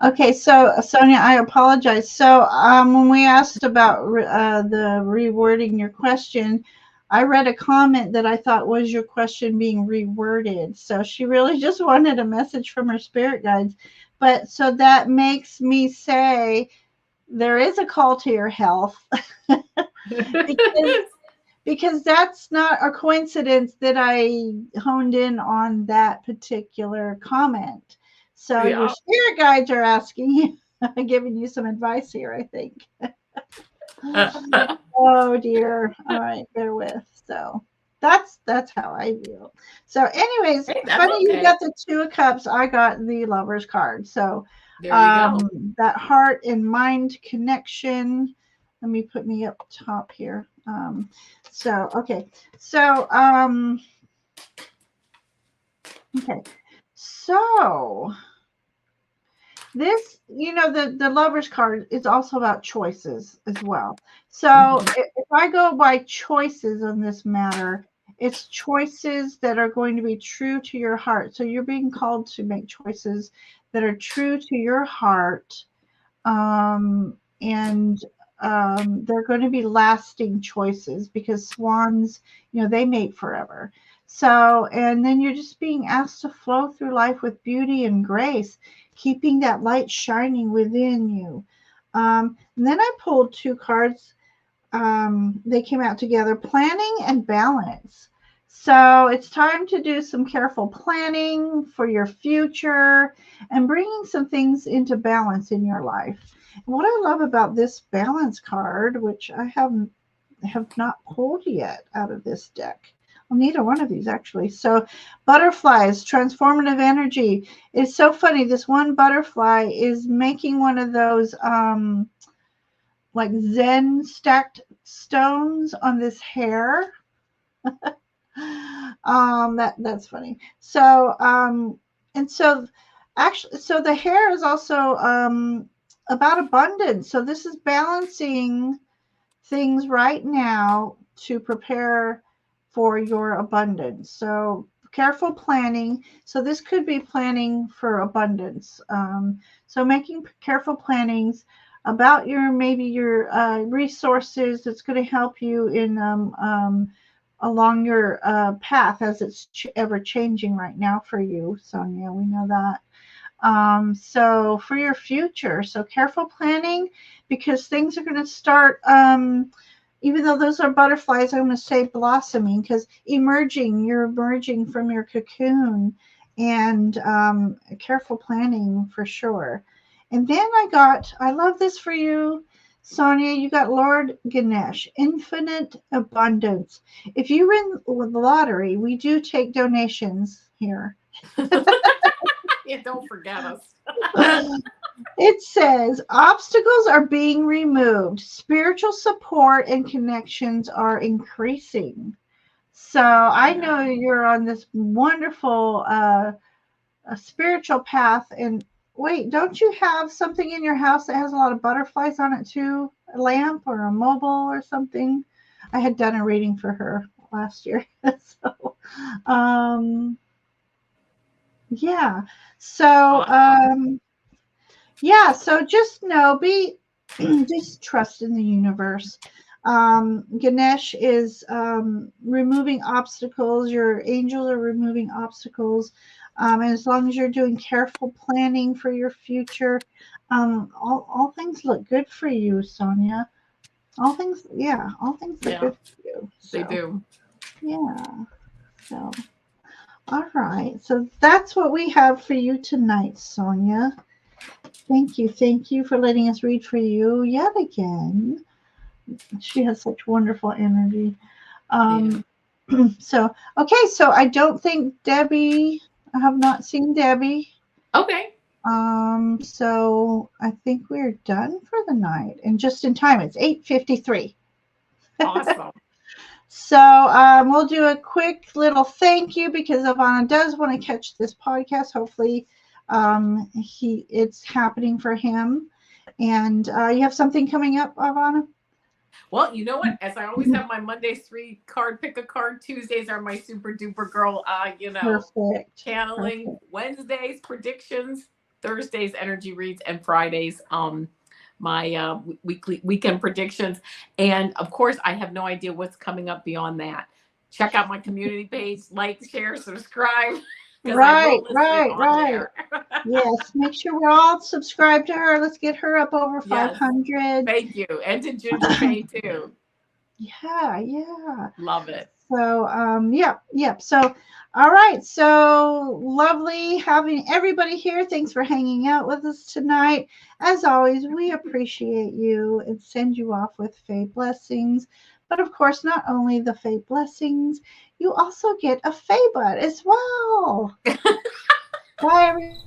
okay. So Sonia, I apologize. So when we asked about the rewording your question, I read a comment that I thought was your question being reworded. So she really just wanted a message from her spirit guides. But so that makes me say there is a call to your health because that's not a coincidence that I honed in on that particular comment. So your Yeah. spirit guides are asking you, giving you some advice here, I think. Oh dear. All right, bear with. So that's how I feel. So, anyways, Hey, that's funny you okay. got the Two of Cups. I got the Lovers card. So, There you go. that heart and mind connection. Let me put me up top here. So okay. So okay. So this, the Lovers card is also about choices as well. So Mhm. if I go by choices on this matter, it's choices that are going to be true to your heart. So you're being called to make choices that are true to your heart, and they're going to be lasting choices because swans, they mate forever. So, and then you're just being asked to flow through life with beauty and grace, keeping that light shining within you. And then I pulled two cards. They came out together, planning and balance. So it's time to do some careful planning for your future and bringing some things into balance in your life. What I love about this balance card, which I have not pulled yet out of this deck. Well, neither one of these actually. So butterflies, transformative energy. It's so funny. This one butterfly is making one of those like Zen stacked stones on this hair. That's funny. So and so actually, so the hair is also about abundance. So this is balancing things right now to prepare for your abundance. So careful planning. So this could be planning for abundance. So making careful plannings about your maybe your resources that's going to help you in along your path as it's ever changing right now for you, Sonia. We know that. So for your future, so careful planning because things are going to start, even though those are butterflies, I'm going to say blossoming because you're emerging from your cocoon and careful planning for sure. And then I love this for you, Sonia, you got Lord Ganesh, infinite abundance. If you win the lottery, we do take donations here. Yeah, don't forget us. It says obstacles are being removed, spiritual support and connections are increasing. So I know you're on this wonderful spiritual path. And wait, don't you have something in your house that has a lot of butterflies on it too? A lamp or a mobile or something? I had done a reading for her last year. So, yeah. So, Awesome. yeah, so just know, just trust in the universe. Ganesh is removing obstacles. Your angels are removing obstacles. And as long as you're doing careful planning for your future, all things look good for you, Sonia. All things, yeah, all things look Yeah, good for you. they So, do. yeah. So, all right. So that's what we have for you tonight, Sonia. Thank you. Thank you for letting us read for you yet again. She has such wonderful energy. Yeah. Um, so, okay. So I don't think I have not seen Debbie. Okay. So I think we're done for the night and just in time. It's 8:53. Awesome. So we'll do a quick little thank you because Avana does want to catch this podcast. Hopefully, it's happening for him. And you have something coming up, Avana? Well, you know what? As I always have my Mondays 3 card pick a card. Tuesdays are my super duper girl. Perfect. Channeling. Perfect. Wednesdays predictions. Thursdays energy reads, and Fridays my weekly weekend predictions. And of course, I have no idea what's coming up beyond that. Check out my community page, like, share, subscribe, because I Right, will list it right, on right. there. Yes, make sure we're all subscribed to her. Let's get her up over Yes, 500. thank you, and to Ginger Pay too. Yeah, yeah. Love it. So, yep, yep. So, all right. So lovely having everybody here. Thanks for hanging out with us tonight. As always, we appreciate you and send you off with Fae blessings. But of course, not only the Fae blessings, you also get a Fae bud as well. Bye, everybody.